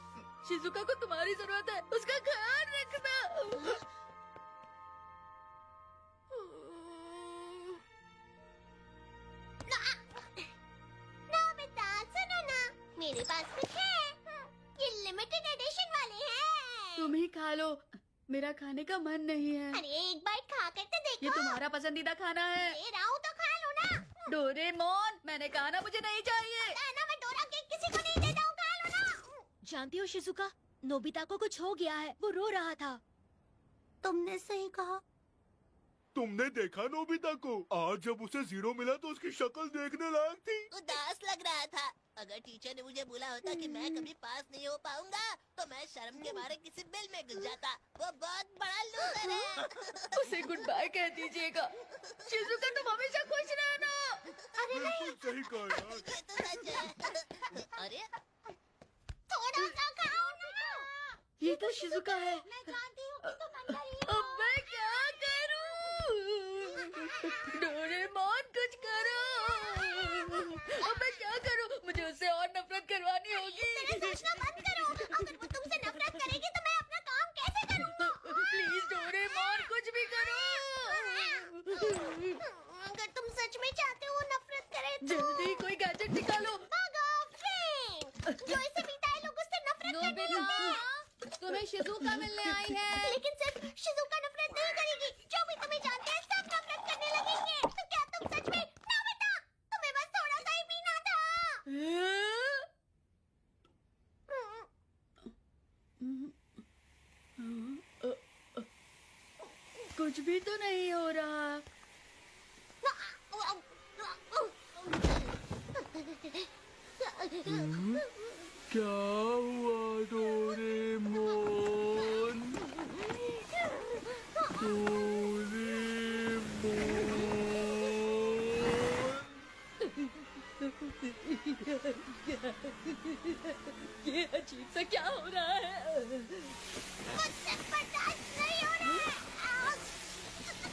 शिजुका को तुम्हारी जरूरत है, उसका ख्याल रखना। नोबिता, सुनो ना, मेरे पास कुछ है। ये लिमिटेड एडिशन वाले हैं। तुम ही खा लो, मेरा खाने का मन नहीं है। अरे एक बाइट खा कर तो देखो। ये तुम्हारा पसंदीदा खाना है। दे रहा हूँ तो खा लो ना। डोरेमोन, मैंने कहा ना मुझे नहीं चाहिए। पता है ना, मैं डोरा केक किसी को नहीं देता हूँ, खा लो ना। जानती हो शिजुका, नोबिता को कुछ हो गया है, वो रो रहा था। तुमने सही कहा। तुमने देखा नोबिता को? आज जब उसे 0 मिला तो उसकी शक्ल देखने लायक थी। उदास लग रहा था। अगर टीचर ने मुझे बोला होता कि मैं कभी पास नहीं हो पाऊंगा तो मैं शर्म के मारे किसी बिल में घुस जाता। वो बहुत बड़ा लूजर है। उसे गुड बाय कह दीजिएगा। शिजुका, तुम हमेशा खुश रहना। अरे नहीं, सही कहा यार। ये तो सच है। अरे थोड़ा सा खाओ ना। ये तो शिजुका है। मैं जानती हूँ कि तुम अंदर ही हो। अब मैं क्या करूं? डोरेमोन, कुछ करो। अब मैं क्या करूं? मुझे उससे और नफरत करवानी होगी। सोचना बंद करो। अगर वो तुमसे नफरत करेगी तो मैं अपना काम कैसे करूँगा? प्लीज डोरेमोन, कुछ भी करो। अगर तुम सच में चाहते हो वो नफरत करे तो जल्दी कोई गैजेट निकालो। भागो, फ्रैंक। जो इसे पीता है लोग उससे नफरत करते हैं। तुम्हें शिजुका मिलने आई है। लेकिन सिर्फ शिजुका नफरत नहीं करेगी। जो भी तुम्हें जानते हैं सब नफरत करने लगेंगे। तो क्या तुम सच में नोबिता? तुम्हें बस थोड़ा सा ही पीना था। कुछ भी तो नहीं हो रहा। क्या हुआ डोरेमोन? ये अजीब सा क्या हो रहा है? मुझसे बर्दाश्त नहीं हो रहा है।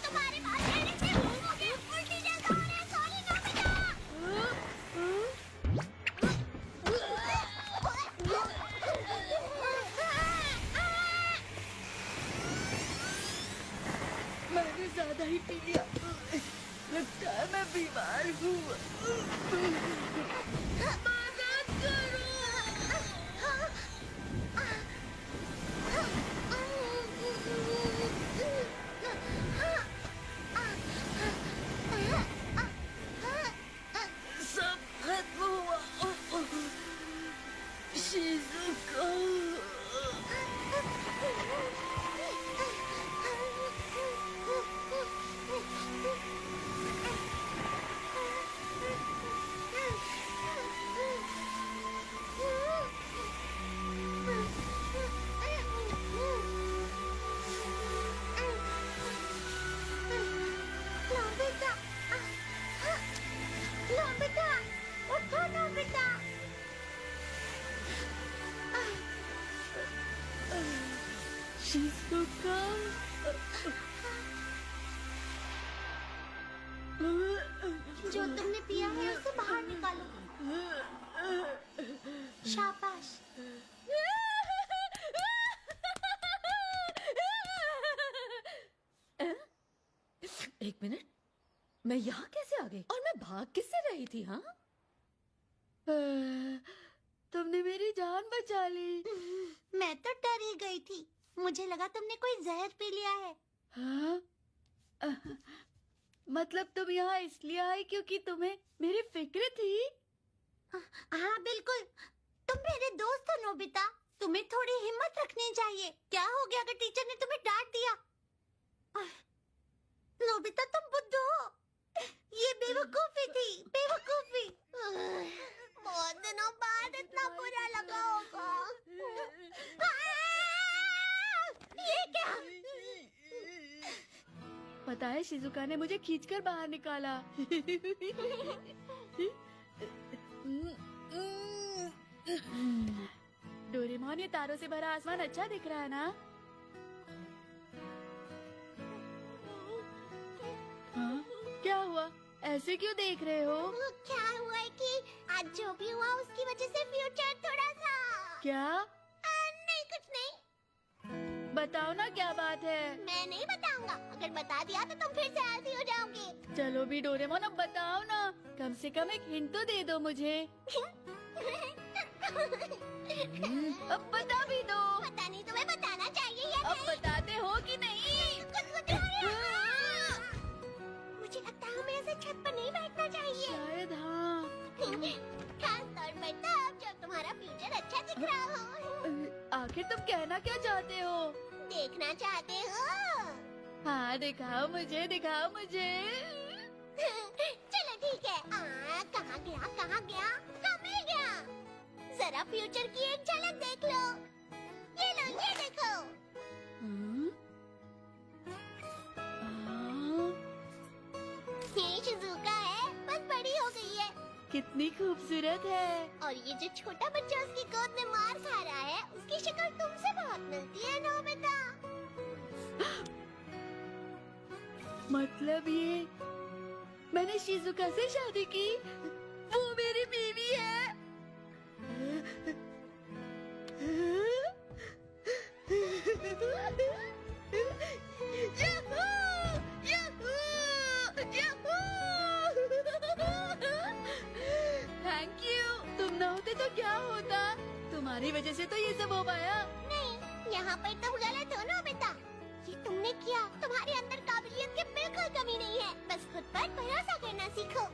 तुम्हारे बात कहने से मुझे उल्टी जैसा हो रहा है। Sorry Nobita. मैंने ज्यादा ही पी लिया। लगता है मैं बीमार हूँ। मदद करो। सब खत्म हुआ। शिजुका। नोबिता, नोबिता, उठो नोबिता। शिजुका। जो तुमने पिया है उसे बाहर निकालो। शाबाश। एक मिनट, मैं यहाँ कैसे आ गई? और मैं भाग किससे रही थी? हाँ, तुमने मेरी जान बचा ली। मैं तो डर ही गई थी। मुझे लगा तुमने कोई जहर पी लिया है। हाँ? मतलब तुम यहाँ इसलिए आई क्योंकि तुम्हें मेरी फिक्र थी? हाँ बिल्कुल। तुम मेरे दोस्त हो नोबिता। तुम्हें थोड़ी हिम्मत रखनी चाहिए। क्या हो गया अगर टीचर ने तुम्हें डांट दिया? नोबिता, तुम बुद्धू हो। ये बेवकूफी थी, बेवकूफी। बहुत दिनों बाद इतना बुरा लगा होगा। ये क्या? पता है शिजुका ने मुझे खींचकर बाहर निकाला। डोरेमोन, ये तारों से भरा आसमान अच्छा दिख रहा है ना? हाँ? क्या हुआ? ऐसे क्यों देख रहे हो? क्या हुआ है कि आज जो भी हुआ उसकी वजह से फ्यूचर थोड़ा सा। क्या? नहीं, कुछ नहीं। बताओ ना क्या बात है। मैं नहीं बताऊंगा। अगर बता दिया तो तुम फिर से आलसी हो जाओगे। चलो भी डोरेमोन, अब बताओ ना, कम से कम एक हिंट तो दे दो मुझे। अब बता भी दो। पता नहीं, तुम्हें बताना चाहिए या अब नहीं? बताते हो कि नहीं? मुझे लगता है हमें ऐसे छत पर नहीं बैठना चाहिए। शायद हाँ। खास तौर पर तब जब तुम्हारा फ्यूचर अच्छा दिख रहा हो। आखिर तुम कहना क्या चाहते हो? देखना चाहते हो? हाँ, दिखाओ मुझे, दिखाओ मुझे। चलो ठीक है। कहाँ गया, कहाँ गया? हाँ, मिल गया। जरा फ्यूचर की एक झलक देख लो। ये लो, ये देखो। ये शिजुका है, बस बड़ी हो गई है। कितनी खूबसूरत है। और ये जो छोटा बच्चा उसकी गोद में मार खा रहा है, उसकी शक्ल तुमसे बहुत मिलती है नोबिता। मतलब ये मैंने शिजुका से शादी की, वो मेरी बीवी है। Thank you. तुम न होते तो क्या होता? तुम्हारी वजह से तो ये सब हो पाया। नहीं, यहाँ पर तुम गलत हो नोबिता। ये तुमने किया, तुम्हारे अंदर काबिलियत की बिल्कुल कमी नहीं है। बस खुद पर भरोसा करना सीखो।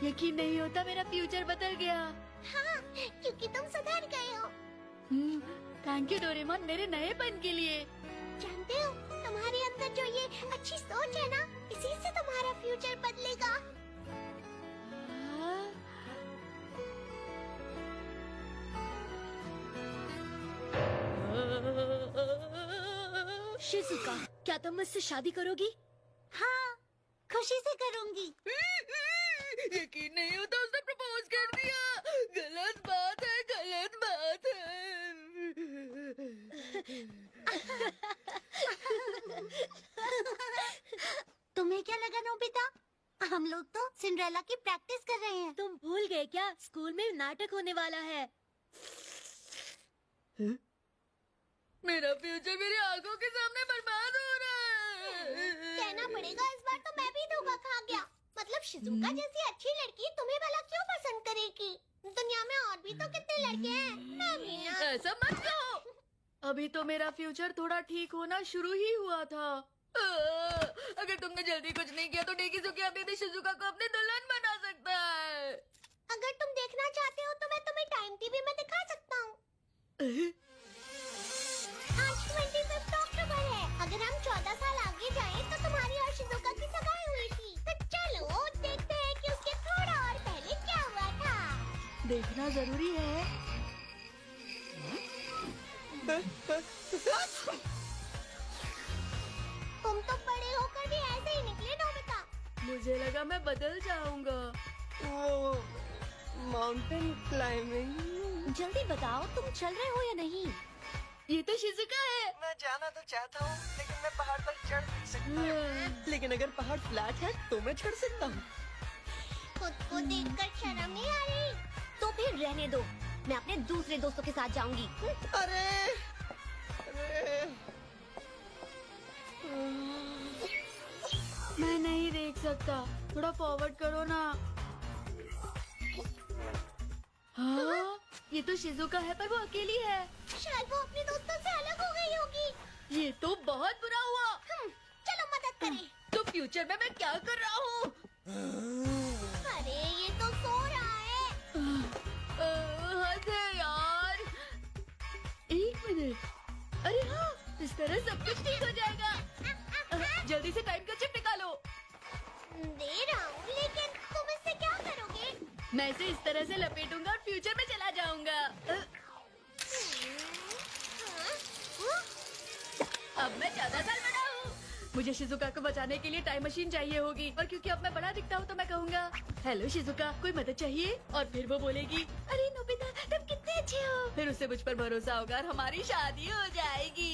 यकीन नहीं होता मेरा फ्यूचर बदल गया। हाँ, क्योंकि तुम सुधर गए हो। थैंक यू डोरेमोन, मेरे नएपन के लिए। जानते हो, तुम्हारे अंदर जो ये अच्छी सोच है ना, इसी से तुम्हारा फ्यूचर बदलेगा। शिजुका, क्या तुम मुझसे शादी करोगी? हाँ, खुशी से करूँगी। यकीन नहीं होता, उसने प्रपोज कर दिया। गलत बात है, गलत बात है। तुम्हें क्या लगा नोबिता? हम लोग तो सिंड्रेला की प्रैक्टिस कर रहे हैं। तुम भूल गए क्या? स्कूल में नाटक होने वाला है। मेरा फ्यूचर मेरी आंखों के सामने बर्बाद हो रहा है। कहना पड़ेगा, इस बार तो मैं भी धोखा खा गया। मतलब शिजुका जैसी अच्छी लड़की तुम्हें भला क्यों पसंद करेगी? दुनिया में और भी तो कितने लड़के हैं। मैं भी ना। ऐसा मत कहो। अभी तो मेरा फ्यूचर थोड़ा ठीक होना शुरू ही हुआ था। अगर तुमने जल्दी कुछ नहीं किया तो डेकिजुकी अभी भी शिजुका को अपनी दुल्हन बना सकता है। अगर तुम देखना चाहते हो तो मैं तुम्हें टाइम टीवी में दिखा सकता हूँ। आज 25 अक्टूबर है। अगर हम 14 साल आगे जाएं तो तुम्हारी और शिजुका की सगाई हुई थी। तो चलो देखते हैं कि उसके थोड़ा और पहले क्या हुआ था। देखना जरूरी है। तुम तो बड़े होकर भी ऐसे ही निकले नोबिता। मुझे लगा मैं बदल जाऊंगा। वो माउंटेन क्लाइंबिंग। जल्दी बताओ, तुम चल रहे हो या नहीं? ये तो शिजुका है। मैं जाना तो चाहता हूँ, लेकिन मैं पहाड़ पर चढ़ नहीं सकता। लेकिन अगर पहाड़ फ्लैट है तो मैं चढ़ सकता हूँ। खुद को देखकर शर्म नहीं आ रही? तो फिर रहने दो, मैं अपने दूसरे दोस्तों के साथ जाऊंगी। अरे मैं नहीं देख सकता, थोड़ा फॉरवर्ड करो ना। हाँ, ये तो शिजुका है, पर वो अकेली है। शायद वो अपने दोस्तों से अलग हो गई होगी। ये तो बहुत बुरा हुआ। चलो मदद करें। तो फ्यूचर में मैं क्या कर रहा हूँ? अरे ये तो सो रहा है। हद है यार। एक मिनट। अरे हाँ, इस तरह सब कुछ ठीक हो जाएगा। जल्दी से टाइम का चिप निकालो। दे रहा हूँ, लेकिन तुम इससे क्या करोगे? मैं इसे इस तरह से लपेटूंगा और फ्यूचर में चला जाऊंगा। अब मैं 14 साल बड़ा हूँ। मुझे शिजुका को बचाने के लिए टाइम मशीन चाहिए होगी, और क्योंकि अब मैं बड़ा दिखता हूँ तो मैं कहूँगा हेलो शिजुका, कोई मदद चाहिए? और फिर वो बोलेगी अरे नोबिता तुम कितने अच्छे हो। फिर उससे मुझ पर भरोसा होगा और हमारी शादी हो जाएगी।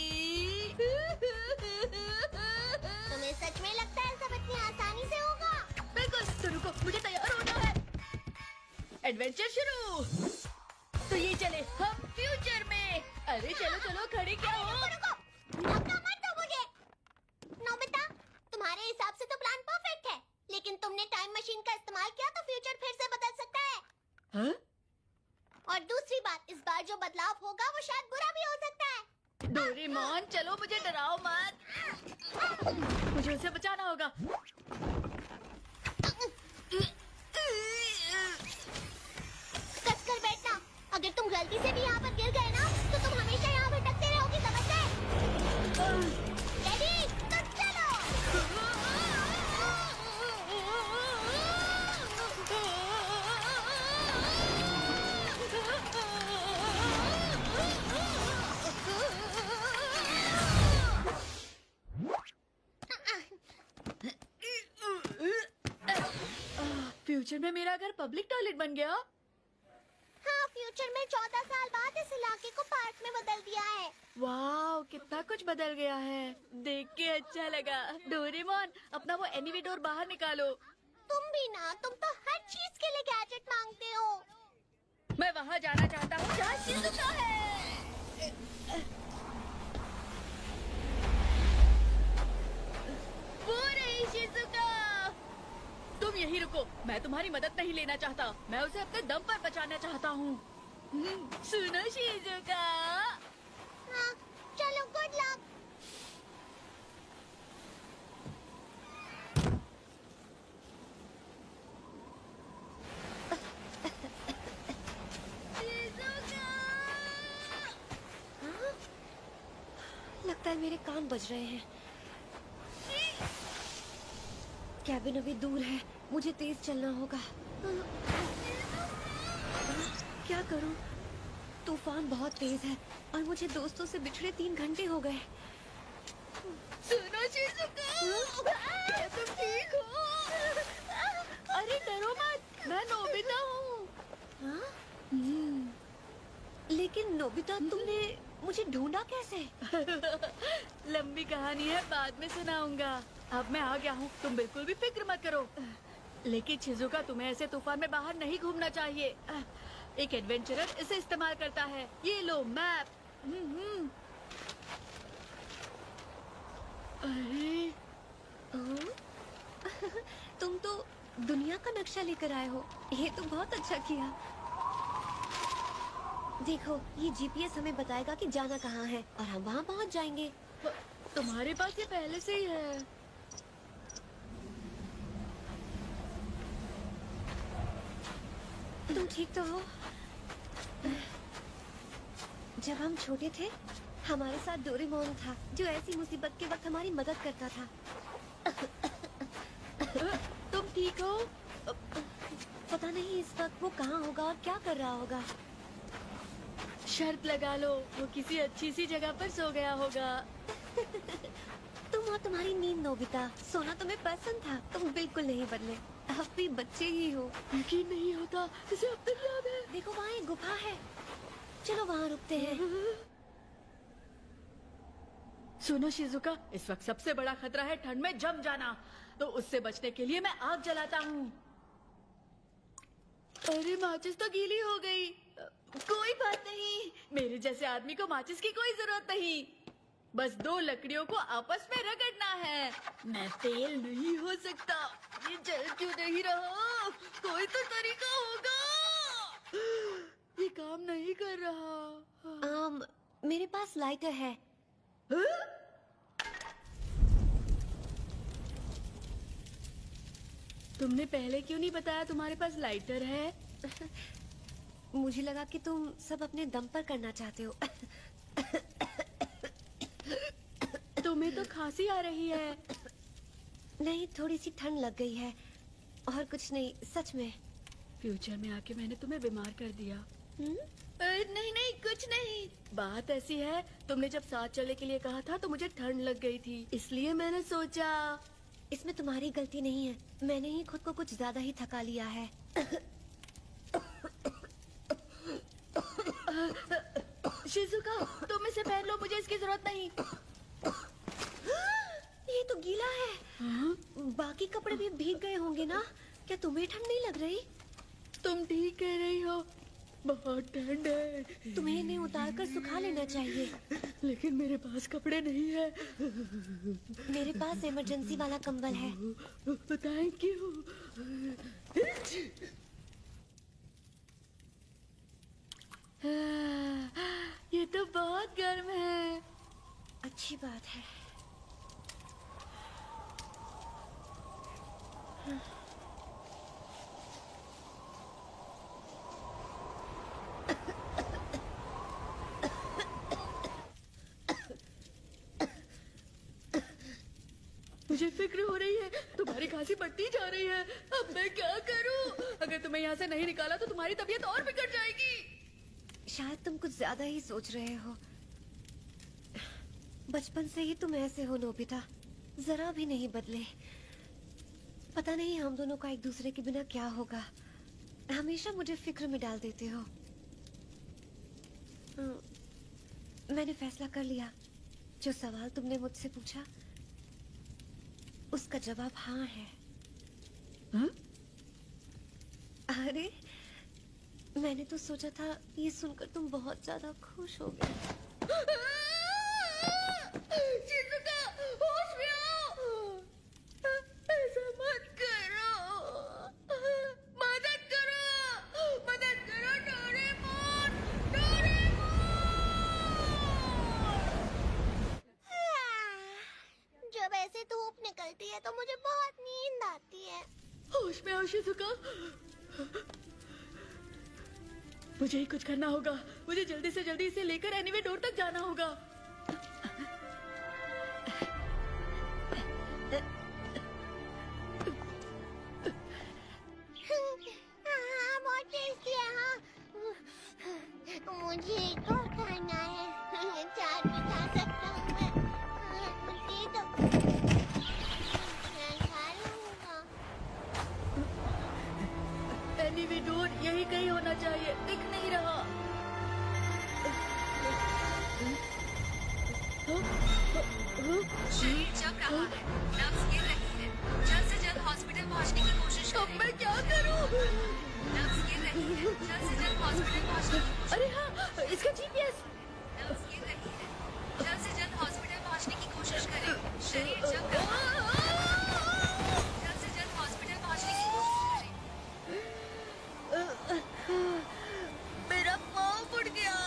तुम्हें सच में लगता है सब इतनी आसानी से होगा? बिल्कुल। तो रुको, मुझे तैयार होना है। एडवेंचर शुरू। तो ये चले हम फ्यूचर में। अरे चलो चलो, खड़े क्या हो? रुको, धक्का मत दो मुझे। नोबिता, तुम्हारे हिसाब से तो प्लान परफेक्ट है, लेकिन तुमने टाइम मशीन का इस्तेमाल किया तो फ्यूचर फिर से बदल सकता है। हाँ? और दूसरी बात, इस बार जो बदलाव होगा वो शायद बुरा भी हो सकता है। डोरेमोन चलो, मुझे डराओ मत। मुझे उसे बचाना होगा। कसकर बैठना, अगर तुम गलती से भी यहाँ पर गिर गए ना तो तुम हमेशा यहाँ भटकते रहोगे, समझ गए? रेडी? तो चलो। फ्यूचर में मेरा घर पब्लिक टॉयलेट बन गया। हाँ, फ्यूचर में 14 साल बाद इस इलाके को पार्क में बदल दिया है। वाह, कितना कुछ बदल गया है। देख के अच्छा लगा। डोरेमोन, अपना वो एनीवे डोर बाहर निकालो। तुम भी ना, तुम तो हर चीज के लिए गैजेट मांगते हो। मैं वहाँ जाना चाहता हूँ जहाँ शिजुका है। वो रही शिजुका। तुम यहीं रुको, मैं तुम्हारी मदद नहीं लेना चाहता। मैं उसे अपने दम पर बचाना चाहता हूँ। सुनो शिजुका। हाँ, चलो, गुड लक। लगता है मेरे कान बज रहे हैं। कैबिन अभी दूर है, मुझे तेज चलना होगा। क्या करूं? तूफान बहुत तेज है और मुझे दोस्तों से बिछड़े 3 घंटे हो गए। सुनो शिजुका, क्या तुम ठीक हो? अरे डरो मत, मैं नोबिता हूँ। हाँ? लेकिन नोबिता, तुमने मुझे ढूंढा कैसे? लंबी कहानी है, बाद में सुनाऊंगा। अब मैं आ गया हूँ, तुम बिल्कुल भी फिक्र मत करो। लेकिन शिजुका, तुम्हें ऐसे तूफान में बाहर नहीं घूमना चाहिए। एक एडवेंचरर इसे इस्तेमाल करता है। ये लो मैप। अरे तुम तो दुनिया का नक्शा लेकर आए हो। ये तो बहुत अच्छा किया। देखो, ये जीपीएस हमें बताएगा कि जाना कहाँ है और हम वहाँ पहुँच जाएंगे। तुम्हारे पास ये पहले से ही है। तुम ठीक तो हो? जब हम छोटे थे, हमारे साथ डोरेमोन था, जो ऐसी मुसीबत के वक्त हमारी मदद करता था। तुम ठीक हो? पता नहीं इस वक्त वो कहाँ होगा और क्या कर रहा होगा। शर्त लगा लो, वो किसी अच्छी सी जगह पर सो गया होगा। तुम और तुम्हारी नींद नोबिता, सोना तुम्हें पसंद था, तुम बिल्कुल नहीं बदले, अब भी बच्चे ही हो। यकीन नहीं होता, इसे अब तक याद है। देखो, वहाँ एक गुफा है, चलो वहाँ रुकते हैं। सुनो शिजुका, इस वक्त सबसे बड़ा खतरा है ठंड में जम जाना, तो उससे बचने के लिए मैं आग जलाता हूँ। अरे माचिस तो गीली हो गई। कोई बात नहीं, मेरे जैसे आदमी को माचिस की कोई जरूरत नहीं। बस 2 लकड़ियों को आपस में रगड़ना है। मैं तेल नहीं हो सकता। ये जल क्यों नहीं रहा? कोई तो तरीका होगा। ये काम नहीं कर रहा। मेरे पास लाइटर है। तुमने पहले क्यों नहीं बताया तुम्हारे पास लाइटर है? मुझे लगा कि तुम सब अपने दम पर करना चाहते हो। तुम्हें तो खांसी आ रही है। नहीं, थोड़ी सी ठंड लग गई है और कुछ नहीं, सच में। फ्यूचर में आके मैंने तुम्हें बीमार कर दिया। नहीं नहीं कुछ नहीं। बात ऐसी है, तुमने जब साथ चलने के लिए कहा था तो मुझे ठंड लग गई थी, इसलिए मैंने सोचा। इसमें तुम्हारी गलती नहीं है, मैंने ही खुद को कुछ ज्यादा ही थका लिया है। शिजुका, तुम इसे पहन लो, मुझे इसकी जरूरत नहीं। ये तो गीला है। बाकी कपड़े भी भीग गए होंगे ना? क्या तुम्हें ठंड नहीं लग रही? तुम ठीक कह रही हो, बहुत ठंड है। तुम्हें इन्हें उतार कर सुखा लेना चाहिए। लेकिन मेरे पास कपड़े नहीं है। मेरे पास इमरजेंसी वाला कंबल है। Thank you. ये तो बहुत गर्म है। अच्छी बात है। मुझे फिक्र हो रही है, तुम्हारी खांसी बढ़ती जा रही है। अब मैं क्या करूं? अगर तुम्हें यहाँ से नहीं निकाला तो तुम्हारी तबीयत और बिगड़ जाएगी। शायद तुम कुछ ज्यादा ही सोच रहे हो। बचपन से ही तुम ऐसे हो नोबिता, जरा भी नहीं बदले। पता नहीं हम दोनों का एक दूसरे के बिना क्या होगा। हमेशा मुझे फिक्र में डाल देते हो। मैंने फैसला कर लिया। जो सवाल तुमने मुझसे पूछा उसका जवाब हाँ है। हा? अरे मैंने तो सोचा था ये सुनकर तुम बहुत ज्यादा खुश हो गए। शिजुका, होश में आओ। ऐसा मत करो। मदद करो, मदद करो डोरेमोन, डोरेमोन। जब ऐसे धूप निकलती है तो मुझे बहुत नींद आती है। होश में आओ शिजुका। मुझे ही कुछ करना होगा। मुझे जल्दी से जल्दी इसे लेकर एनीवे डोर तक जाना होगा। हाँ, बहुत टेस्टी है। हाँ, मुझे तो खाना है। चार भी खा सकता हूँ मैं। दे दो, मैं खा लूँगा। एनीवे डोर यही कहीं होना चाहिए, दिख नहीं रहा। शरीर जम रहा है, नब्ज गिर रही है। जल्द से जल्द हॉस्पिटल पहुंचने की कोशिश अब करें। मैं क्या करूं? नब्ज गिर रही है, जल्द से जल्द हॉस्पिटल पहुंचने की कोशिश। अरे हाँ, इसका जीपीएस। नब्ज गिर रही है, जल्द से जल्द हॉस्पिटल पहुंचने की कोशिश करें। शरीर जम रहा है, जल्द से जल्द हॉस्पिटल पहुंचने की कोशिश करें। मेरा पाँव फुट गया।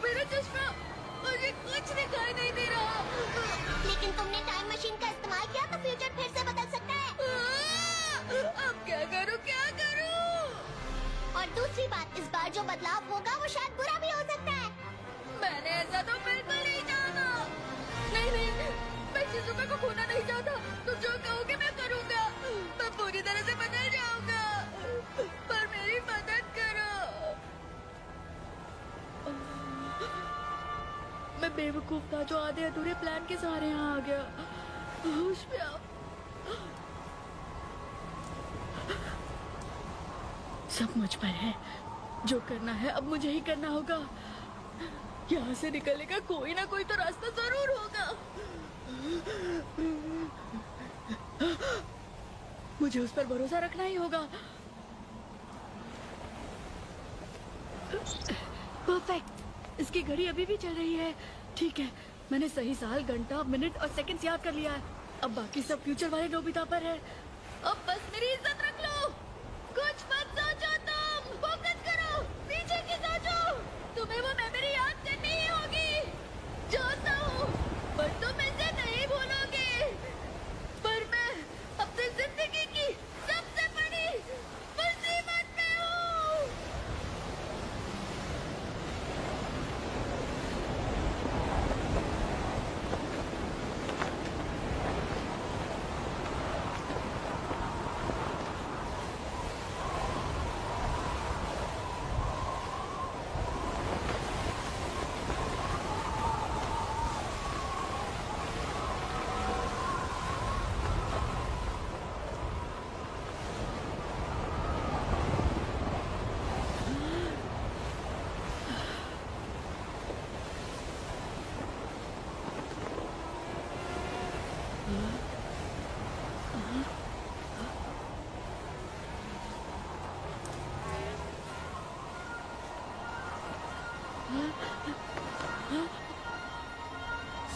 मेरा चश्मा, मुझे कुछ दिखाई नहीं दे रहा। लेकिन तुमने टाइम मशीन का इस्तेमाल किया तो फ्यूचर फिर से बदल सकता है। अब क्या करूं, क्या करूं? और दूसरी बात, इस बार जो बदलाव होगा वो शायद बुरा भी हो सकता है। मैंने ऐसा तो बिल्कुल नहीं चाहा। नहीं नहीं, मैं शिजुका को खोना नहीं चाहता। तुम जो कहोगे मैं करूंगा। मैं पूरी तरह से बदल जाऊंगा, पर मेरी मदद करो। मैं बेवकूफ था जो आधे अधूरे प्लान के सहारे यहाँ आ गया। होश में आओ। सब मुझ पर है। जो करना है अब मुझे ही करना होगा। यहाँ से निकलने का कोई ना कोई तो रास्ता जरूर होगा। मुझे उस पर भरोसा रखना ही होगा। परफेक्ट। इसकी घड़ी अभी भी चल रही है। ठीक है, मैंने सही साल, घंटा, मिनट और सेकंड्स याद कर लिया है। अब बाकी सब फ्यूचर वाले नोबिता पर है। अब बस मेरी इज्जत रख लो। कुछ मत सोचो, तुम फोकस करो, पीछे की सोचो। तुम्हें वो मेमोरी याद करनी ही होगी। जानता हूँ, पर तुम इसे नहीं भूलोगे। पर मैं अपनी जिंदगी की सबसे बड़ी मुसीबत में हूँ।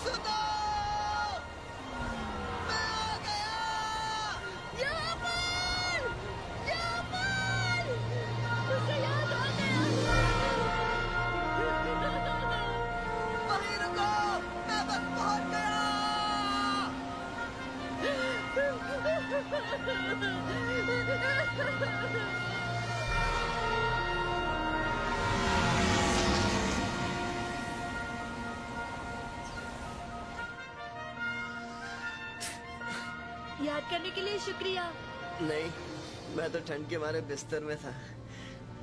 सुनो, मैं आ गया। जापान! जापान! उसे याद आ गया। वहीं रुको, मैं बस पहुंच गया। याद करने के लिए शुक्रिया। नहीं, मैं तो ठंड के मारे बिस्तर में था।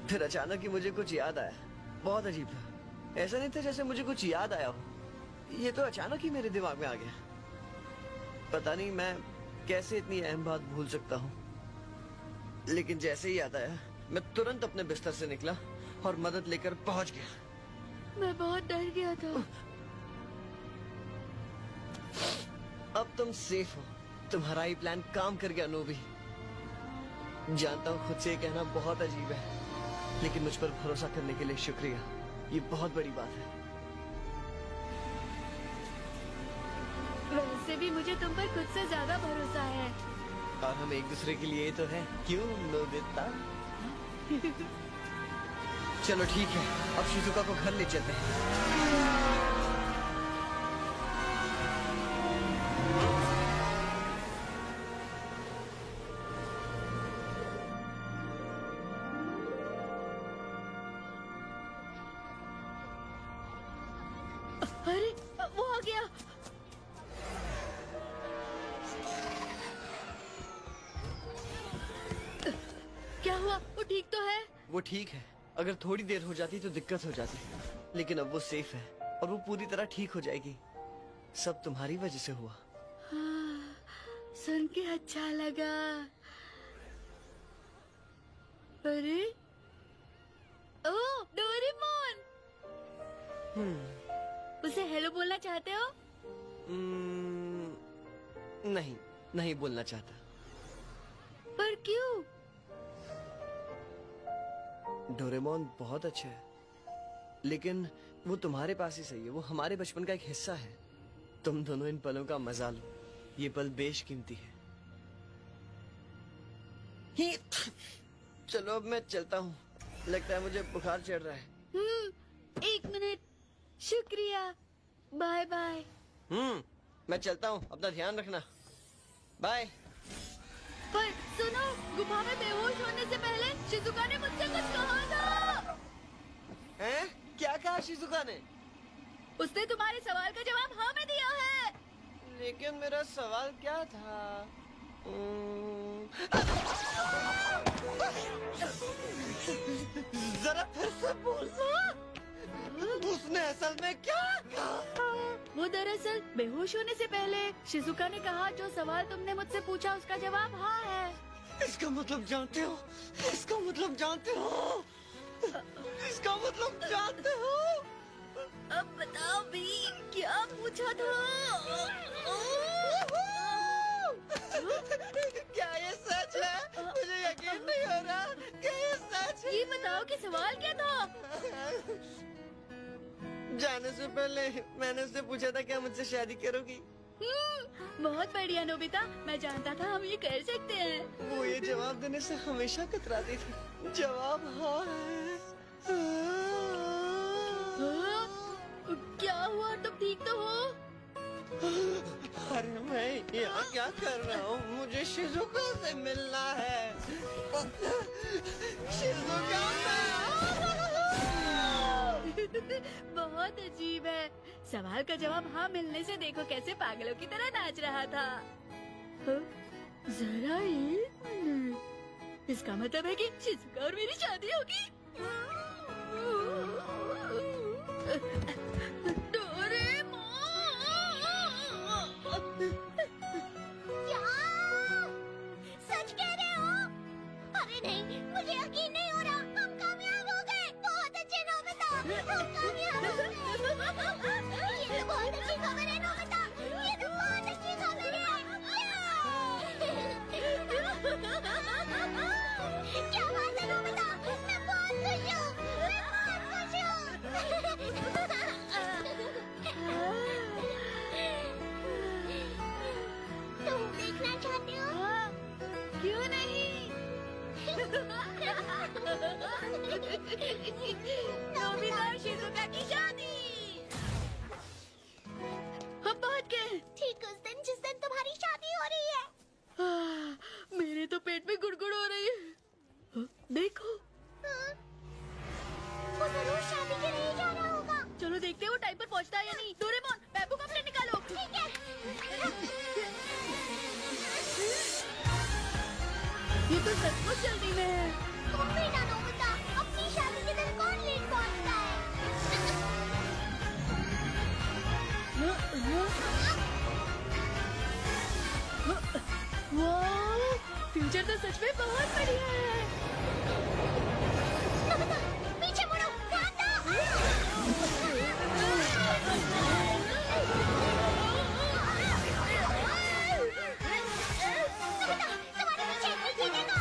फिर अचानक ही मुझे कुछ याद आया। बहुत अजीब था। ऐसा नहीं था जैसे मुझे कुछ याद आया हो। ये तो अचानक ही मेरे दिमाग में आ गया। पता नहीं मैं कैसे इतनी अहम बात भूल सकता हूँ। लेकिन जैसे ही याद आया, मैं तुरंत अपने बिस्तर से निकला और मदद लेकर पहुंच गया। मैं बहुत डर गया था। अब तुम सेफ हो। तुम्हारा ही प्लान काम कर गया नोबी। जानता हूँ खुद से ये कहना बहुत अजीब है, लेकिन मुझ पर भरोसा करने के लिए शुक्रिया। ये बहुत बड़ी बात है। वैसे भी मुझे तुम पर खुद से ज्यादा भरोसा है। और हम एक दूसरे के लिए तो है, क्यों नोबिता? चलो ठीक है, अब शिजुका को घर ले चलते हैं। अरे वो आ गया। क्या हुआ? वो ठीक तो है? वो ठीक है। अगर थोड़ी देर हो जाती तो दिक्कत हो जाती, लेकिन अब वो सेफ है और वो पूरी तरह ठीक हो जाएगी। सब तुम्हारी वजह से हुआ। हाँ, सुन के अच्छा लगा। अरे ओ डोरेमोन, उसे हेलो बोलना चाहते हो? नहीं, नहीं बोलना चाहता। पर क्यों? डोरेमोन बहुत अच्छा है, लेकिन वो तुम्हारे पास ही सही है। वो हमारे बचपन का एक हिस्सा है। तुम दोनों इन पलों का मजा लो। ये पल बेशकीमती है। चलो अब मैं चलता हूँ। लगता है मुझे बुखार चढ़ रहा है। 1 मिनट। शुक्रिया। Bye bye. मैं चलता हूँ। अपना ध्यान रखना। बाय। पर सुनो, गुफा में बेहोश होने से पहले शिजुका ने मुझसे कुछ कहा था। हैं? क्या कहा शिजुका ने? उसने तुम्हारे सवाल का जवाब हाँ में दिया है। लेकिन मेरा सवाल क्या था? जरा फिर से बोलना। उसने असल में क्या कहा? वो दरअसल बेहोश होने से पहले शिजुका ने कहा जो सवाल तुमने मुझसे पूछा उसका जवाब हाँ है। इसका मतलब जानते हो? इसका मतलब जानते हो? इसका मतलब जानते हो? अब बताओ भी, क्या पूछा था? क्या ये सच है? मुझे यकीन नहीं हो रहा। क्या ये सच है? ये बताओ कि सवाल क्या था? जाने से पहले मैंने उससे पूछा था क्या मुझसे शादी करोगी? बहुत बढ़िया नोबिता, मैं जानता था हम ये कर सकते हैं। वो ये जवाब देने से हमेशा कतराती थी। जवाब हाँ है। क्या हुआ? तुम ठीक तो हो? अरे मैं यहाँ क्या कर रहा हूँ? मुझे शिजुका से मिलना है। शिजुका बहुत अजीब है। सवाल का जवाब हाँ मिलने से देखो कैसे पागलों की तरह नाच रहा था। जरा 1 मिनट। इसका मतलब है कि शिजुका और मेरी शादी होगी। क्या? सच कह रहे हो? अरे नहीं, मुझे यकीन नहीं हो रहा। हम कामयाब हो गए। बहुत अच्छे नोबिता, हम कामयाब हो गए। ये तो बहुत अच्छी खबर है नोबिता। ये तो बहुत अच्छी खबर है। क्या बात है नोबिता? मैं बहुत खुश हूँ। मैं बहुत खुश हूँ। नोबिता और शिजुका की शादी। हम पहुंच गए। ठीक उस दिन जिस दिन तुम्हारी शादी हो रही है। मेरे तो पेट में गुड़गुड़ हो रही है। देखो, वो जरूर शादी के लिए जा रहा होगा। चलो देखते हैं वो टाइम पर पहुंचता है या नहीं। डोरेमोन, बैम्बू का प्लेट निकालो। ठीक है। ये तो सचमुच जल्दी में है। तुम भी ना नोबिता, अपनी शादी के दिन कौन लेट पहुंचता है? वाह, फ्यूचर तो सच में बहुत बढ़िया है। नोबिता, पीछे मुड़ो, ध्यान दो। नोबिता, तुम्हारे पीछे, ये देखो।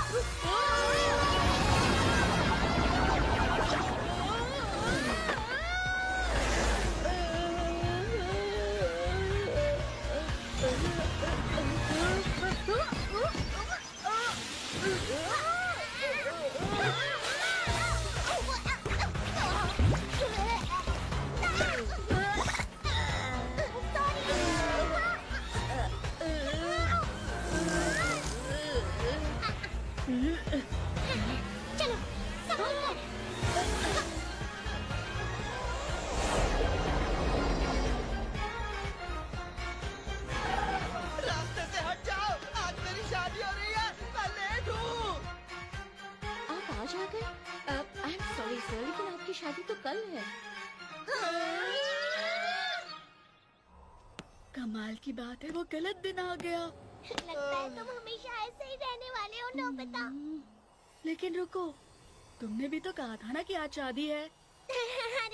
चलो, संभल कर। रास्ते से हट जाओ, आज मेरी शादी हो रही है, मैं लेट हूँ। आप आज आ गए? आई एम सॉरी सर, लेकिन आपकी शादी तो कल है। कमाल की बात है, वो गलत दिन आ गया। लगता है तुम हमेशा ऐसे ही रहने वाले हो नोबिता। लेकिन रुको, तुमने भी तो कहा था ना कि आज शादी है। अरे हाँ,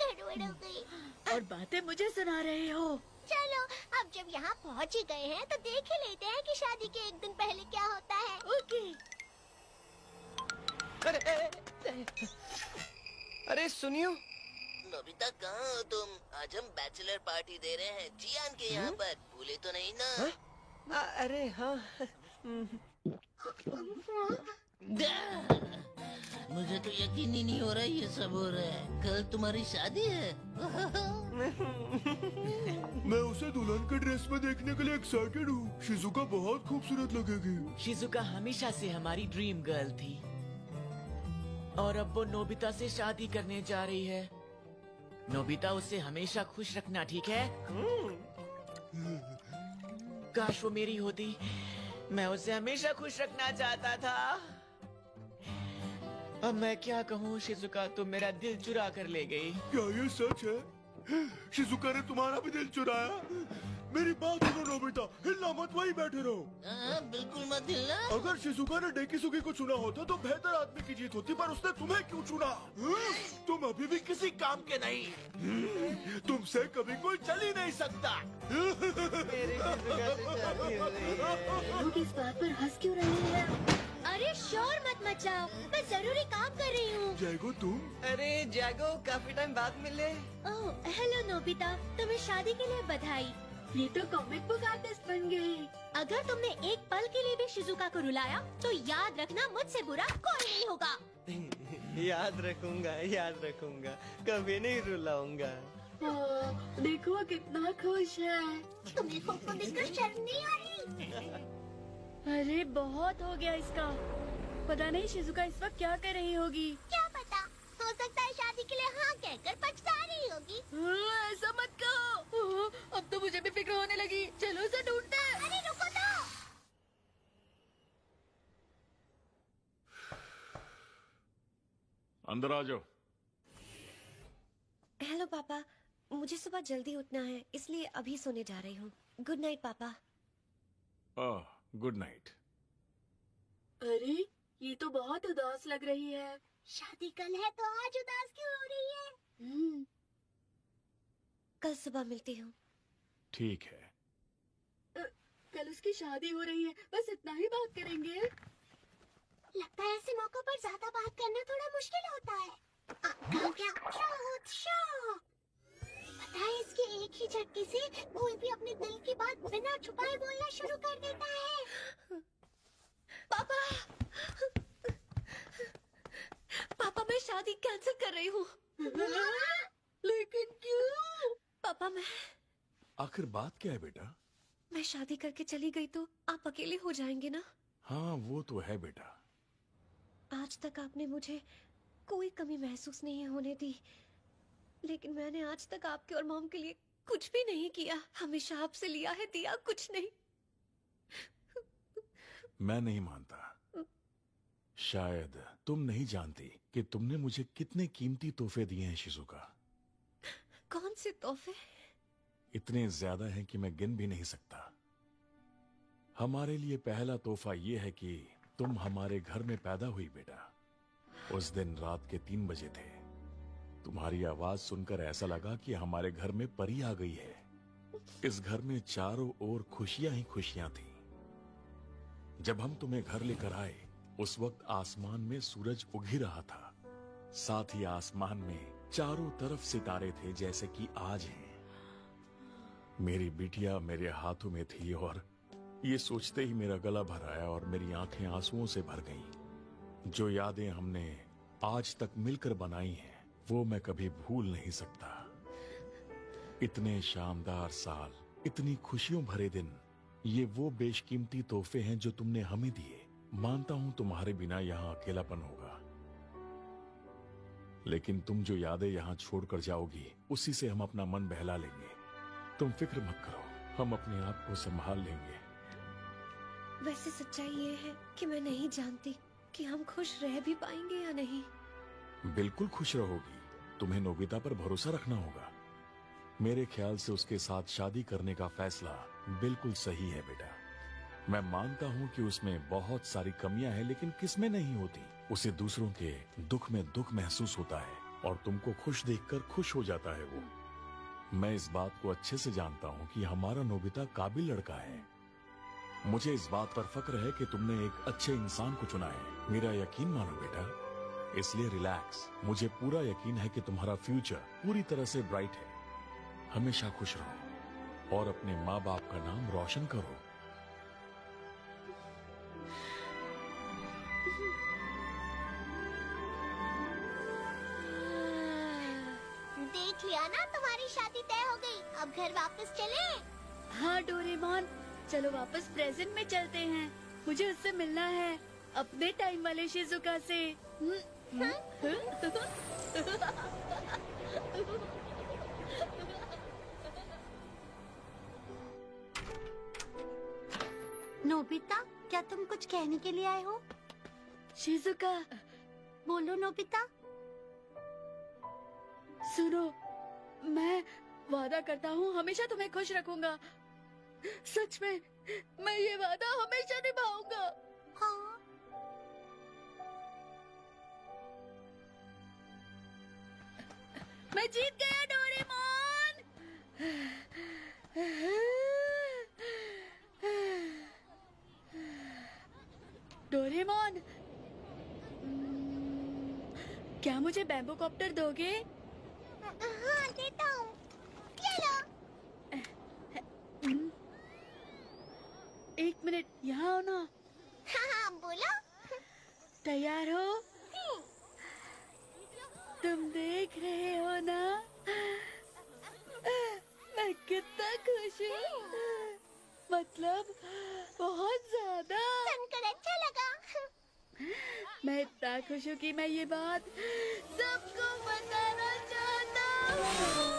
गड़बड़ हो गई। और बातें मुझे सुना रहे हो। चलो, अब जब यहाँ पहुँच ही गए हैं तो देख ही लेते हैं कि शादी के एक दिन पहले क्या होता है। ओके। अरे सुनियो, नोबिता कहाँ हो तुम? आज हम बैचलर पार्टी दे रहे हैं जियान के यहाँ पर, भूले तो नहीं ना? अरे हाँ। मुझे तो यकीन ही नहीं हो रहा ये सब हो रहा है। कल तुम्हारी शादी है? मैं उसे दुल्हन के ड्रेस में देखने के लिए एक्साइटेड हूँ। शिजुका बहुत खूबसूरत लगेगी। शिजुका हमेशा से हमारी ड्रीम गर्ल थी और अब वो नोबिता से शादी करने जा रही है। नोबिता उसे हमेशा खुश रखना, ठीक है? काश वो मेरी होती, मैं उसे हमेशा खुश रखना चाहता था। अब मैं क्या कहूँ शिजुका, तुम मेरा दिल चुरा कर ले गई। क्या ये सच है? शिजुका ने तुम्हारा भी दिल चुराया? मेरी बात सुनो नोबिता, हिलना मत, वहीं बैठे रहो। बिल्कुल मत हिलना। अगर शिजुका ने डेकिसुगी को चुना होता तो बेहतर आदमी की जीत होती, पर उसने तुम्हें क्यों चुना? तुम अभी भी किसी काम के नहीं। तुमसे कभी कोई चल ही नहीं सकता। मेरी शिजुका से शादी हो रही है। लोग इस बात पर हंस क्यों रहे हैं? अरे शोर मत मचाओ, मैं जरूरी काम कर रही हूँ। जैगो तुम? अरे जैगो, काफी टाइम बाद मिले। ओह हेलो नोबिता, तुम्हें शादी के लिए बधाई। ये तो कॉमिक बुक आर्टिस्ट बन गई। अगर तुमने एक पल के लिए भी शिजुका को रुलाया तो याद रखना, मुझसे बुरा कोई नहीं होगा। याद रखूंगा, कभी नहीं रुलाऊंगा। देखो वो कितना खुश है। तुम्हें खुद को देखकर शर्म नहीं आ रही? अरे बहुत हो गया इसका। पता नहीं शिजुका इस वक्त क्या कर रही होगी। क्या पता, हो सकता है शादी के लिए हाँ कहकर पछता रही होगी। ऐसा मत कहो। अब तो मुझे भी फिक्र होने लगी। चलो उसे ढूंढते हैं। अरे रुको तो। अंदर आ जाओ। हेलो पापा, मुझे सुबह जल्दी उठना है, इसलिए अभी सोने जा रही हूँ। गुड नाइट पापा। Good night. अरे ये तो बहुत उदास लग रही है। शादी कल है तो आज उदास क्यों हो रही है? कल सुबह मिलती हूँ। ठीक है। कल उसकी शादी हो रही है, बस इतना ही बात करेंगे। लगता है ऐसे मौकों पर ज्यादा बात करना थोड़ा मुश्किल होता है। पता है इसके एक ही झटके से कोई भी अपने दिल की बात बिना छुपाए बोलना शुरू कर देता है। पापा, पापा मैं शादी कैंसिल कर रही हूँ। लेकिन क्यों? पापा, मैं आखिर बात क्या है बेटा? मैं शादी करके चली गई तो आप अकेले हो जाएंगे ना? हाँ वो तो है बेटा। आज तक आपने मुझे कोई कमी महसूस नहीं होने दी, लेकिन मैंने आज तक आपके और मॉम के लिए कुछ भी नहीं किया। हमेशा आपसे लिया है, दिया कुछ नहीं। मैं नहीं मानता। शायद तुम नहीं जानती कि तुमने मुझे कितने कीमती तोहफे दिए हैं शिजुका। कौन से तोहफे? इतने ज्यादा हैं कि मैं गिन भी नहीं सकता। हमारे लिए पहला तोहफा ये है कि तुम हमारे घर में पैदा हुई बेटा। उस दिन रात के 3 बजे थे। तुम्हारी आवाज सुनकर ऐसा लगा कि हमारे घर में परी आ गई है। इस घर में चारों ओर खुशियां ही खुशियां थी। जब हम तुम्हें घर लेकर आए उस वक्त आसमान में सूरज उग ही रहा था। साथ ही आसमान में चारों तरफ सितारे थे जैसे कि आज हैं। मेरी बिटिया मेरे हाथों में थी और ये सोचते ही मेरा गला भर आया और मेरी आंखें आंसुओं से भर गईं। जो यादें हमने आज तक मिलकर बनाई हैं वो मैं कभी भूल नहीं सकता। इतने शानदार साल, इतनी खुशियों भरे दिन, ये वो बेशकीमती तोहफे हैं जो तुमने हमें दिए। मानता हूं तुम्हारे बिना यहाँ अकेलापन होगा, लेकिन तुम जो यादें यहाँ छोड़कर जाओगी उसी से हम अपना मन बहला लेंगे। तुम फिक्र मत करो, हम अपने आप को संभाल लेंगे। वैसे सच्चाई ये है कि मैं नहीं जानती कि हम खुश रह भी पाएंगे या नहीं। बिल्कुल खुश रहोगी। तुम्हें नोबिता पर भरोसा रखना होगा। मेरे ख्याल से उसके साथ शादी करने का फैसला बिल्कुल सही है बेटा। मैं मानता हूँ कि उसमें बहुत सारी कमियां हैं, लेकिन किसमें नहीं होती। उसे दूसरों के दुख में दुख महसूस होता है और तुमको खुश देखकर खुश हो जाता है वो। मैं इस बात को अच्छे से जानता हूँ कि हमारा नोबिता काबिल लड़का है। मुझे इस बात पर फक्र है कि तुमने एक अच्छे इंसान को चुना है। मेरा यकीन मानो बेटा, इसलिए रिलैक्स। मुझे पूरा यकीन है कि तुम्हारा फ्यूचर पूरी तरह से ब्राइट है। हमेशा खुश रहो और अपने माँ बाप का नाम रोशन करो। देख लिया ना, तुम्हारी शादी तय हो गई। अब घर वापस चले। हाँ डोरेमोन, चलो वापस प्रेजेंट में चलते हैं। मुझे उससे मिलना है, अपने टाइम वाले शिजुका से। नोबिता, क्या तुम कुछ कहने के लिए आए हो? शिजुका, बोलो नोबिता। सुनो, मैं वादा करता हूँ हमेशा तुम्हें खुश रखूंगा। सच में, मैं ये वादा हमेशा निभाऊंगा। हाँ। मैं जीत गया डोरेमोन। डोरेमोन, क्या मुझे बैम्बू कॉप्टर दोगे? हाँ देता हूँ। ये लो। 1 मिनट, यहाँ हो ना? हाँ हाँ बोलो। तैयार हो? तुम देख रहे हो ना, मैं कितना खुश हूँ। मतलब बहुत ज्यादा। सुनकर अच्छा लगा। मैं इतना खुश हूँ कि मैं ये बात सबको बताना चाहता हूँ।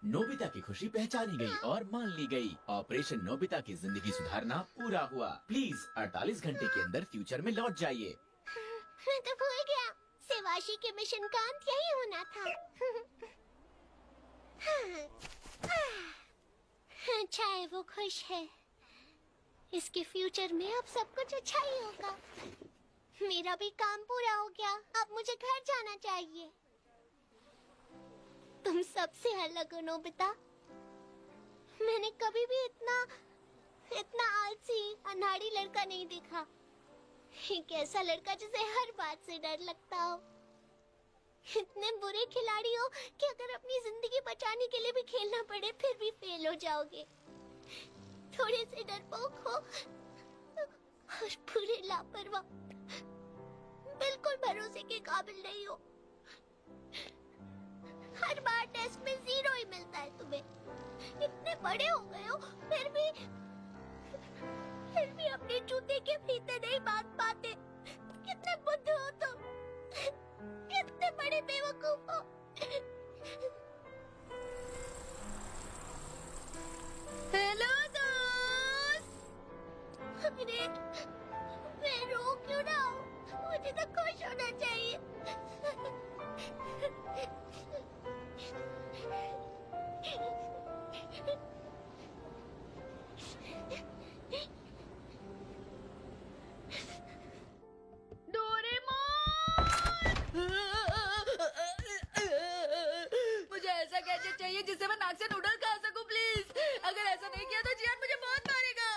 नोबिता की खुशी पहचानी गई और मान ली गई। ऑपरेशन नोबिता की जिंदगी सुधारना पूरा हुआ। प्लीज 48 घंटे के अंदर फ्यूचर में लौट जाइए। मैं तो भूल गया, सेवाशी के मिशन का अंत यही होना था। अच्छा है वो खुश है। इसके फ्यूचर में अब सब कुछ अच्छा ही होगा। मेरा भी काम पूरा हो गया, अब मुझे घर जाना चाहिए। तुम सबसे अलग हो नोबिता। मैंने कभी भी इतना आलसी अनाड़ी लड़का नहीं देखा। एक ऐसा लड़का जिसे हर बात से डर लगता हो। इतने बुरे खिलाड़ी हो कि अगर अपनी जिंदगी बचाने के लिए भी खेलना पड़े फिर भी फेल हो जाओगे। थोड़े डरपोक हो और पूरे लापरवाह, बिल्कुल भरोसे के काबिल नहीं हो। हर बार टेस्ट में 0 ही मिलता है तुम्हें। इतने बड़े हो गए हो फिर भी अपने जूते के फीते नहीं बांध पाते। कितने बुद्धू हो तुम, कितने बड़े बेवकूफ हो। हेलो दोस्त। अरे मैं रो क्यों ना हूँ? मुझे तो खुश होना चाहिए। मुझे ऐसा गैजेट चाहिए जिससे मैं नाक से नूडल खा सकूं, प्लीज। अगर ऐसा नहीं किया तो जियान मुझे बहुत मारेगा।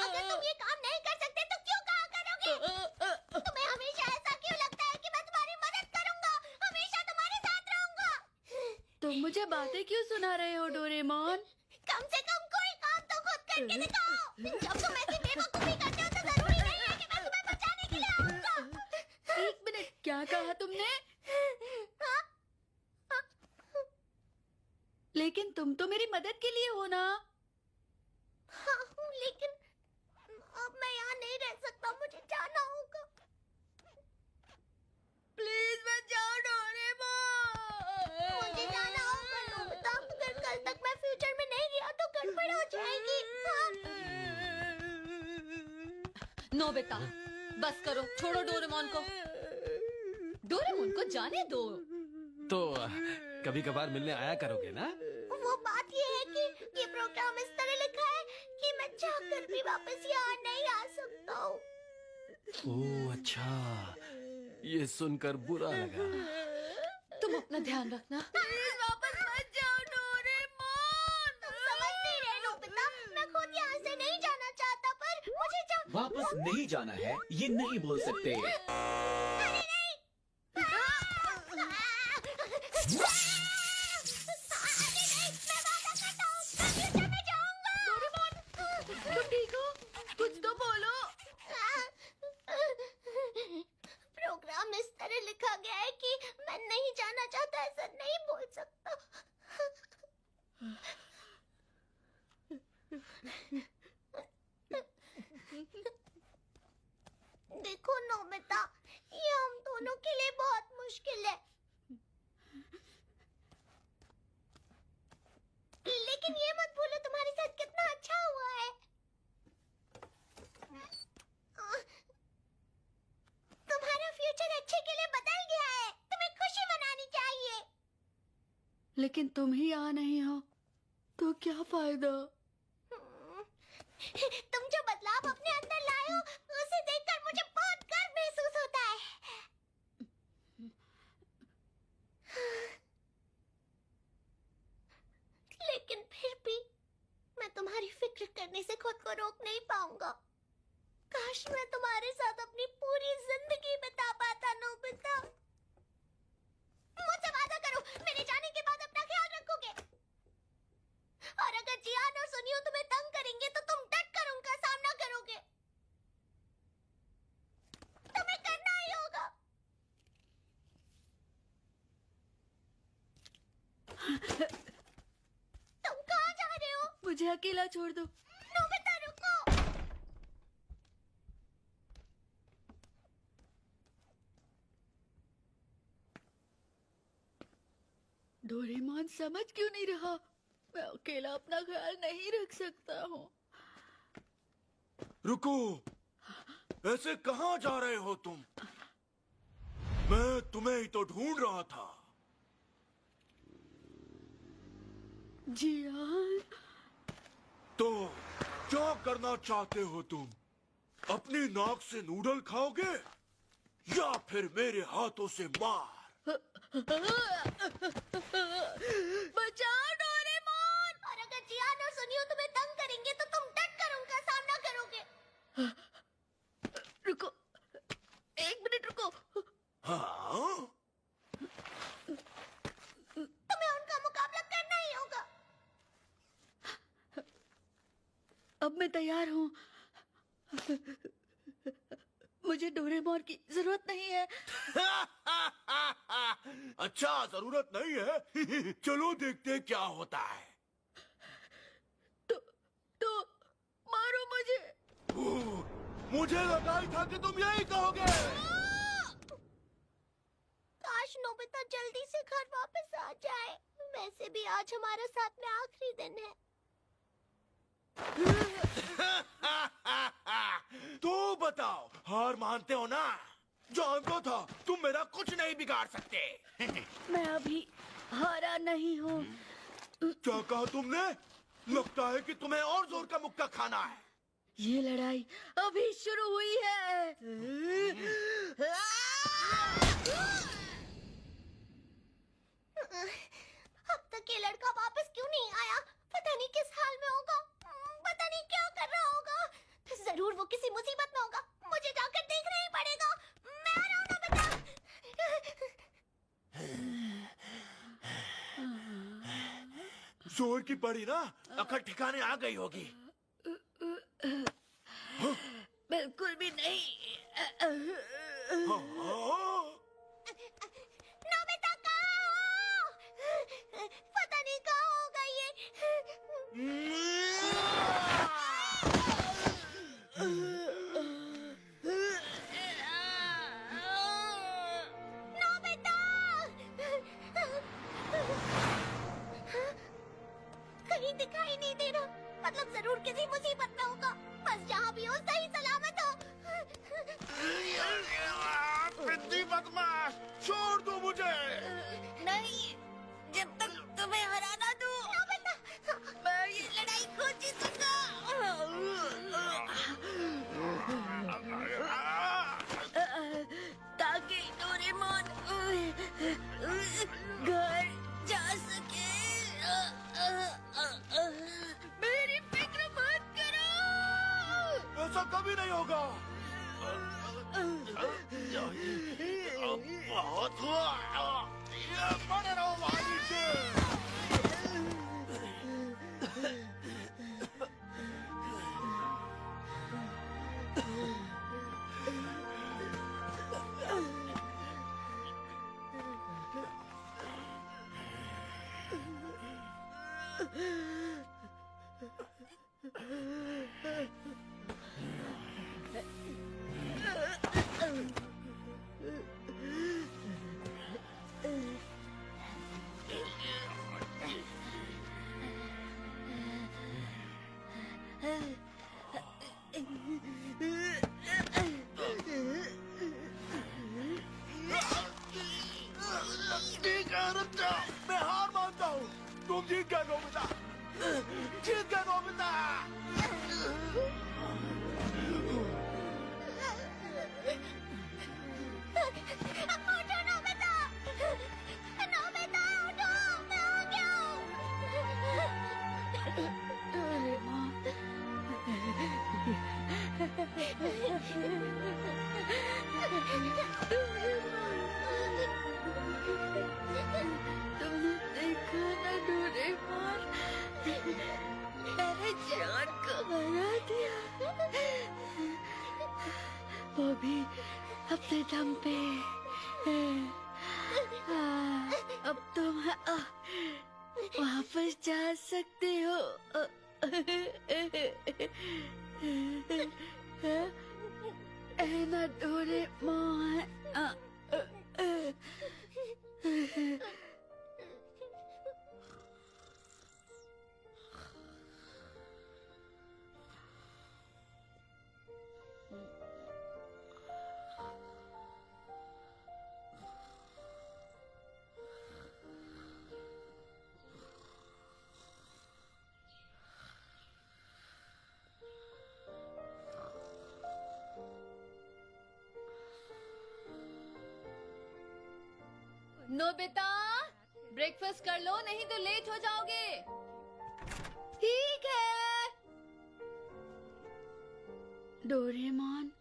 अगर तुम ये काम नहीं कर सकते तो क्यों कहा करोगे? तुम्हें हमेशा ऐसा क्यों लगता है कि मैं तुम्हारी मदद करूंगा, हमेशा तुम्हारे साथ रहूंगा? तुम मुझे बातें क्यों सुना रहे हो डोरेमोन? कम से कम कोई काम तो खुद करके दिखाओ। जब तुम ऐसी बेवकूफी करते हो तो जरूरी नहीं है कि मैं तुम्हें बचाने के लिए आऊंगा। एक मिनट, क्या कहा तुमने? लेकिन तुम तो मेरी मदद के लिए हो ना? हाँ हूँ, लेकिन अब मैं यहाँ नहीं रह सकता, मुझे जाना होगा। प्लीज मत जाओ डोरेमोन। मुझे जाना होगा नोबिता। अगर कल तक मैं फ्यूचर में नहीं गया तो गड़बड़ हो जाएगी। नोबिता, बस करो, छोड़ो डोरेमोन को। डोरेमोन को जाने दो। तो कभी कभार मिलने आया करोगे ना? वो बात ये है कि ये प्रोग्राम इस तरह लिखा है कि मैं चाहकर भी वापस यहाँ नहीं आ सकता हूँ। ओह अच्छा, ये सुनकर बुरा लगा। तुम अपना ध्यान रखना। प्लीज वापस मत जाओ डोरेमोन। तुम समझ नहीं रहे नोबिता, मैं खुद यहाँ से नहीं जाना चाहता, पर मुझे वापस नहीं जाना है ये नहीं बोल सकते। अरे नहीं। तुम ठीक हो? कुछ तो बोलो। प्रोग्राम इस तरह लिखा गया है कि मैं नहीं जाना चाहता, ऐसा नहीं बोल सकता। देखो नोबिता, ये हम दोनों के लिए बहुत मुश्किल है, लेकिन ये मत भूलो तुम्हारे साथ कितना अच्छा हुआ है। तुम्हारा फ्यूचर अच्छे के लिए बदल गया है, तुम्हें खुशी मनानी चाहिए। लेकिन तुम ही यहाँ नहीं हो तो क्या फायदा? तुम जो बदलाव अपने अंदर लाए हो उसे देखकर मुझे बहुत गर्व महसूस होता है। लेकिन फिर भी मैं तुम्हारी फिक्र करने से खुद को रोक नहीं पाऊंगा। काश मैं तुम्हारे साथ अपनी पूरी जिंदगी बिता पाता नोबिता। मुझसे वादा करो, मेरे जाने के बाद अपना ख्याल रखोगे। और अगर जियान और सुनियो तुम्हें तंग करेंगे तो तुम डट कर उनका सामना करोगे। तुम्हें करना ही होगा। तुम कहाँ जा रहे हो? मुझे अकेला छोड़ दो। नोबिता रुको। डोरेमोन समझ क्यों नहीं रहा? मैं अकेला अपना ख्याल नहीं रख सकता हूँ। रुको, ऐसे कहाँ जा रहे हो तुम? मैं तुम्हें ही तो ढूंढ रहा था। जियान, तो क्या करना चाहते हो तुम? अपनी नाक से नूडल खाओगे या फिर मेरे हाथों से मार? बचाओ डोरेमोन। और अगर जियान और सुनियो तुम्हें तंग करेंगे तो तुम डट कर उनका सामना करोगे। रुको, एक मिनट रुको। हाँ? तुम्हें उनका मुकाबला करना ही होगा। अब मैं तैयार हूँ। मुझे डोरेमोन की जरूरत नहीं है। अच्छा, जरूरत नहीं है। चलो देखते हैं क्या होता है। तो मारो मुझे। मुझे लगा ही था कि तुम यही कहोगे। काश नोबिता जल्दी से घर वापस आ जाए। वैसे भी आज हमारा साथ में आखिरी दिन है। तो बताओ, हार मानते हो ना? जानता था तुम मेरा कुछ नहीं बिगाड़ सकते। मैं अभी हारा नहीं हूँ। क्या कहा तुमने? लगता है कि तुम्हें और जोर का मुक्का खाना है। ये लड़ाई अभी शुरू हुई है। अब तक ये लड़का वापस क्यों नहीं आया? पता नहीं किस हाल में होगा। पता नहीं क्या कर रहा होगा। जरूर वो किसी मुसीबत में होगा। मुझे जाकर देखना ही पड़ेगा। मैं आ रहा हूँ नोबिता। जोर की पड़ी ना, अकड़ ठिकाने आ गई होगी। बिल्कुल भी नहीं। नोबिता कहाँ हो? पता नहीं कहाँ होगा ये। नोबिता! कहीं दिखाई नहीं दे रहा। मतलब जरूर किसी मुसीबत में होगा। बस जहाँ भी हो सही सलामत हो। पिद्दी बदमाश, छोड़ दो मुझे। नहीं, जब तक तुम्हें हरा ना दूं, मैं ये लड़ाई खो जीतूंगा। ताकि डोरेमोन घर जा सके। मेरी फिक्र मत करो। ऐसा कभी नहीं होगा। बहुत हुआ। पड़े रहो वहाँ नीचे। ठीक है, रुक जाओ। मैं हार मानता हूँ। तुम जीत गए नोबिता। जीत गए नोबिता। उठो नोबिता! नोबिता उठो! मैं आ गया हूँ। तुमने देखा ना डोरेमोन? मैंने जान को हरा दिया। वो भी अपने दम पे। अब तुम वापस जा सकते हो। है ना डोरेमोन? नोबिता, ब्रेकफास्ट कर लो, नहीं तो लेट हो जाओगे। ठीक है। डोरेमोन,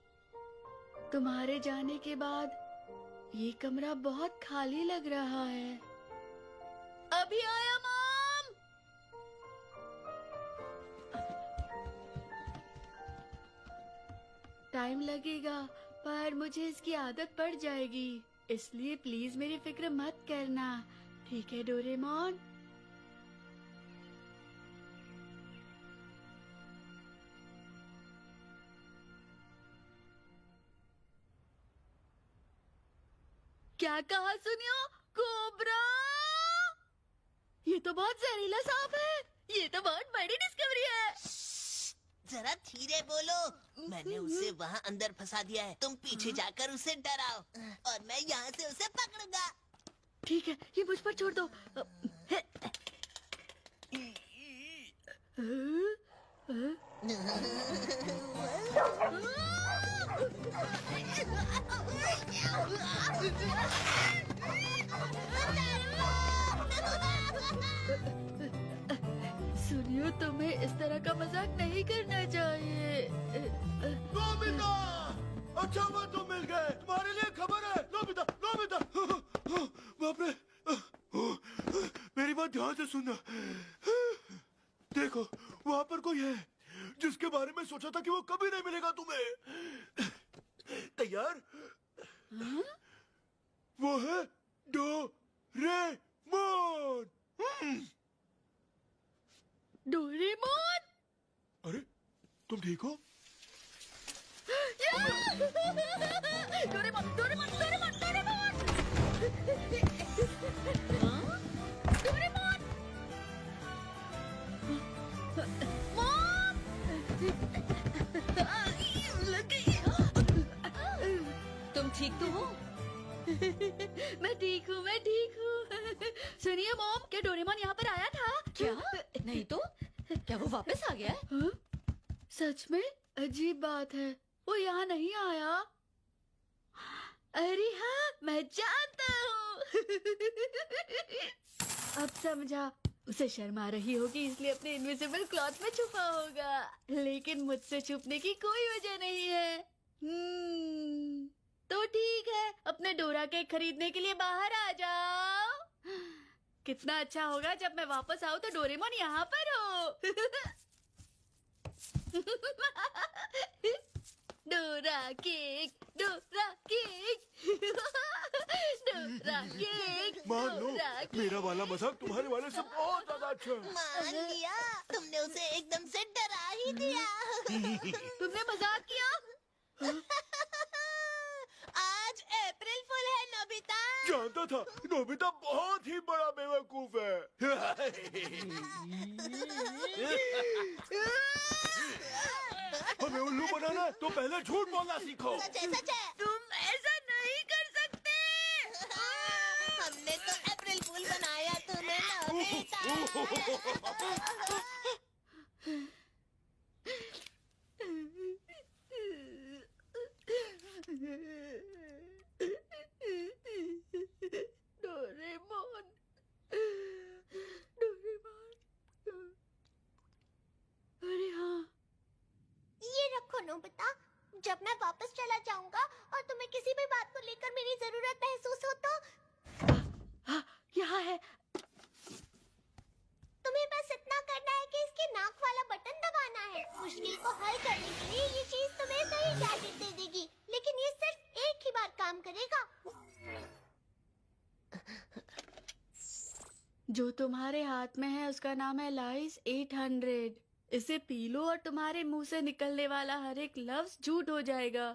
तुम्हारे जाने के बाद ये कमरा बहुत खाली लग रहा है। अभी आया मॉम। टाइम लगेगा, पर मुझे इसकी आदत पड़ जाएगी, इसलिए प्लीज मेरी फिक्र मत करना, ठीक है डोरेमोन? क्या कहा सुनियो? कोबरा? ये तो बहुत जहरीला सांप है, ये तो बहुत बड़ी डिस्कवरी है। जरा धीरे बोलो, मैंने उसे वहाँ अंदर फंसा दिया है। तुम पीछे जाकर उसे डराओ और मैं यहाँ से उसे पकड़ूंगा। ठीक है, ये मुझ पर छोड़ दो। सुनियो, तुम्हें इस तरह का मजाक नहीं करना चाहिए। नोबिता! अच्छा हुआ तुम मिल गए, तुम्हारे लिए खबर है। Nobita, Nobita! बाप रे! मेरी बात ध्यान से सुनना। देखो, वहाँ पर कोई है जिसके बारे में सोचा था कि वो कभी नहीं मिलेगा तुम्हें। तैयार? वो है डोरेमोन। डोरेमोन? अरे, तुम ठीक हो? Doraemon, Doraemon, Doraemon, Doraemon! Doraemon! Mom! लग गई। तुम ठीक तो हो? मैं ठीक हूँ, मैं ठीक हूँ। सुनिए मॉम, क्या डोरेमोन यहाँ पर आया था? क्या? नहीं तो? क्या वो वापस आ गया है? हाँ? सच में? अजीब बात है, वो यहाँ नहीं आया। अरे हाँ, मैं जानता हूँ। अब समझा, उसे शर्म आ रही होगी इसलिए अपने इनविजिबल क्लॉथ में छुपा होगा, लेकिन मुझसे छुपने की कोई वजह नहीं है। तो ठीक है, अपने डोरा केक खरीदने के लिए बाहर आ जाओ। कितना अच्छा होगा जब मैं वापस आऊँ तो डोरेमोन यहाँ पर हो। Dora cake, Dora cake, Dora cake, मान लो, डोरा केक। मेरा वाला मजाक तुम्हारे वाले से बहुत ज्यादा अच्छा है। मान लिया, तुमने उसे एकदम से डरा ही दिया। तुमने मजाक किया? आज अप्रैल फूल है नोबिता। जानता था, नोबिता बहुत ही बड़ा बेवकूफ है। हमें उल्लू बनाना है तो पहले झूठ बोलना सीखो। सच है, सच है। तुम ऐसा नहीं कर सकते। हमने तो अप्रैल फूल बनाया तुम्हें नोबिता। Doraemon, Doraemon. अरे हाँ, ये रखो नोबिता, जब मैं वापस चला जाऊंगा और तुम्हें किसी भी बात को लेकर मेरी जरूरत महसूस हो तो हाँ, यहाँ है। तुम्हें बस इतना करना है कि इसके नाक वाला बटन दबाना है। मुश्किल को हल करने के लिए ये चीज तुम्हें सही गैजेट दे देगी, लेकिन ये सिर्फ एक ही बार काम करेगा। जो तुम्हारे हाथ में है उसका नाम है लाइस 800। इसे पी लो और तुम्हारे मुंह से निकलने वाला हर एक लफ्ज झूठ हो जाएगा।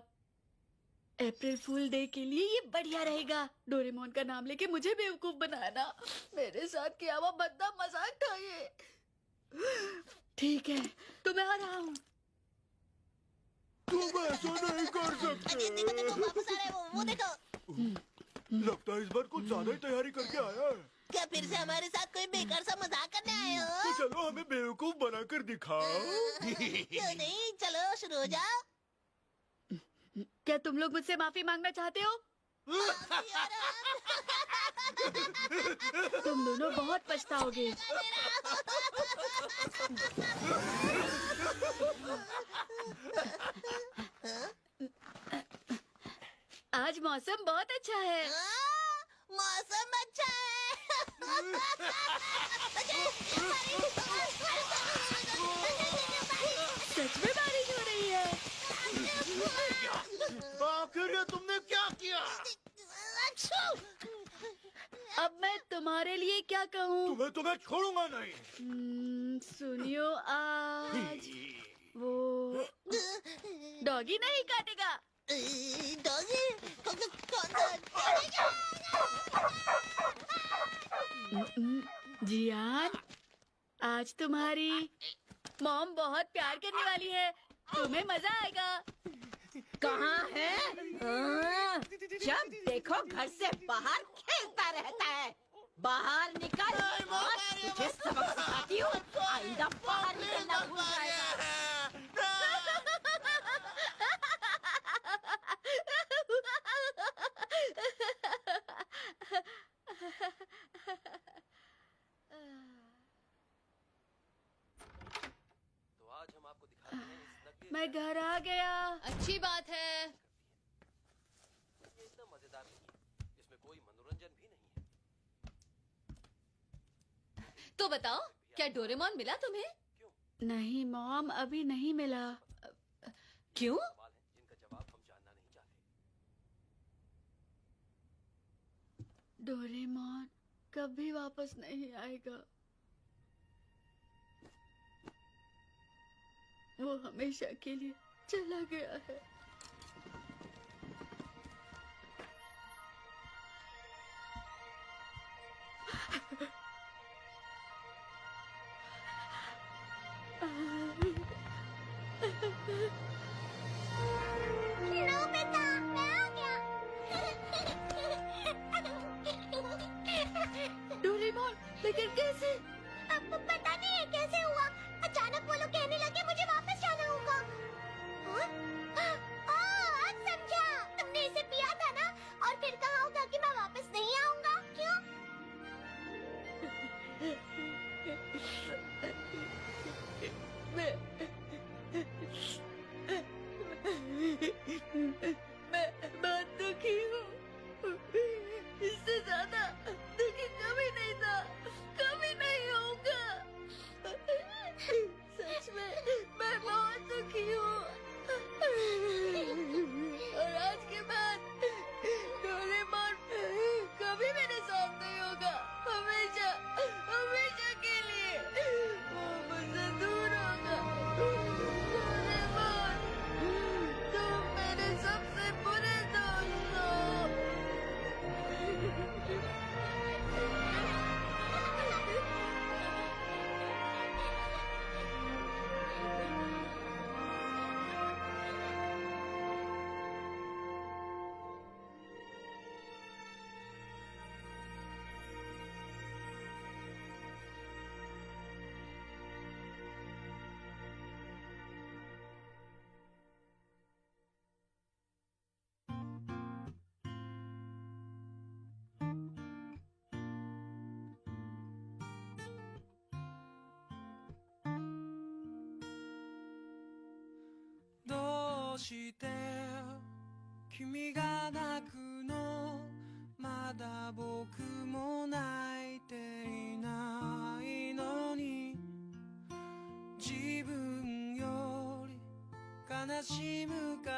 अप्रैल फूल डे के लिए ये बढ़िया रहेगा। डोरेमोन का नाम लेके मुझे बेवकूफ बनाना। मेरे साथ किया हुआ भद्दा मजाक था ये। ठीक है, तो मैं आ रहा हूँ। तुम ऐसा नहीं कर सकते। देखो देखो, वापस आ रहा है वो देखो। लगता है इस बार कुछ ज्यादा ही तैयारी करके आया है। क्या फिर से हमारे साथ कोई बेकार सा मजाक करने आए हो? तो चलो हमें बेवकूफ बनाकर दिखाओ। क्यों नहीं, चलो शुरू हो जाओ। क्या तुम लोग मुझसे माफी मांगना चाहते हो? तुम दोनों बहुत पछताओगे। आज मौसम बहुत अच्छा है। मौसम अच्छा है। सच में बारिश हो रही है। आखिर ये तुमने क्या किया? अब मैं तुम्हारे लिए क्या कहूँ? तुम्हें छोड़ूंगा नहीं। सुनियो, आज वो डॉगी नहीं काटेगा। डॉगी जियान, आज तुम्हारी मॉम बहुत प्यार करने वाली है, तुम्हें मजा आएगा। कहाँ है? जब देखो घर से बाहर खेलता रहता है। बाहर निकल, तुझे सबक सिखाती हूँ। आइंदा बाहर निकलना भूल जाएगा। मैं घर आ गया। अच्छी बात है। ये इतना मजेदार नहीं है, इसमें कोई मनोरंजन भी नहीं है। तो बताओ, क्या डोरेमोन मिला तुम्हें? नहीं मॉम, अभी नहीं मिला। क्यों? सवाल हैं जिनका जवाब हम जानना नहीं चाहते। डोरेमोन कभी वापस नहीं आएगा। वो हमेशा के लिए चला गया है। नोबिता, मैं आ गया। डोरेमोन, लेकिन कैसे? अब पता नहीं है कैसे हुआ। अचानक वो लोग कहने लगे मुझे वापस जाना होगा। हाँ? आज समझा। तुमने इसे पिया था ना, और फिर कहा होगा कि मैं वापस नहीं आऊंगा। क्यों? मैं बहुत दुखी हूँ। इससे ज्यादा दुखी कभी नहीं था, कभी नहीं होऊंगा। सच में मैं बहुत दुखी हूँ। और आज के बाद डोरेमोन कभी मेरे साथ नहीं होगा। हमेशा हमेशा के लिए वो मुझसे दूर होगा। डोरेमोन, तुम मेरे सबसे बुरे दोस्त हो।どうして君が泣くのまだ僕も泣いていないのに自分より悲しむか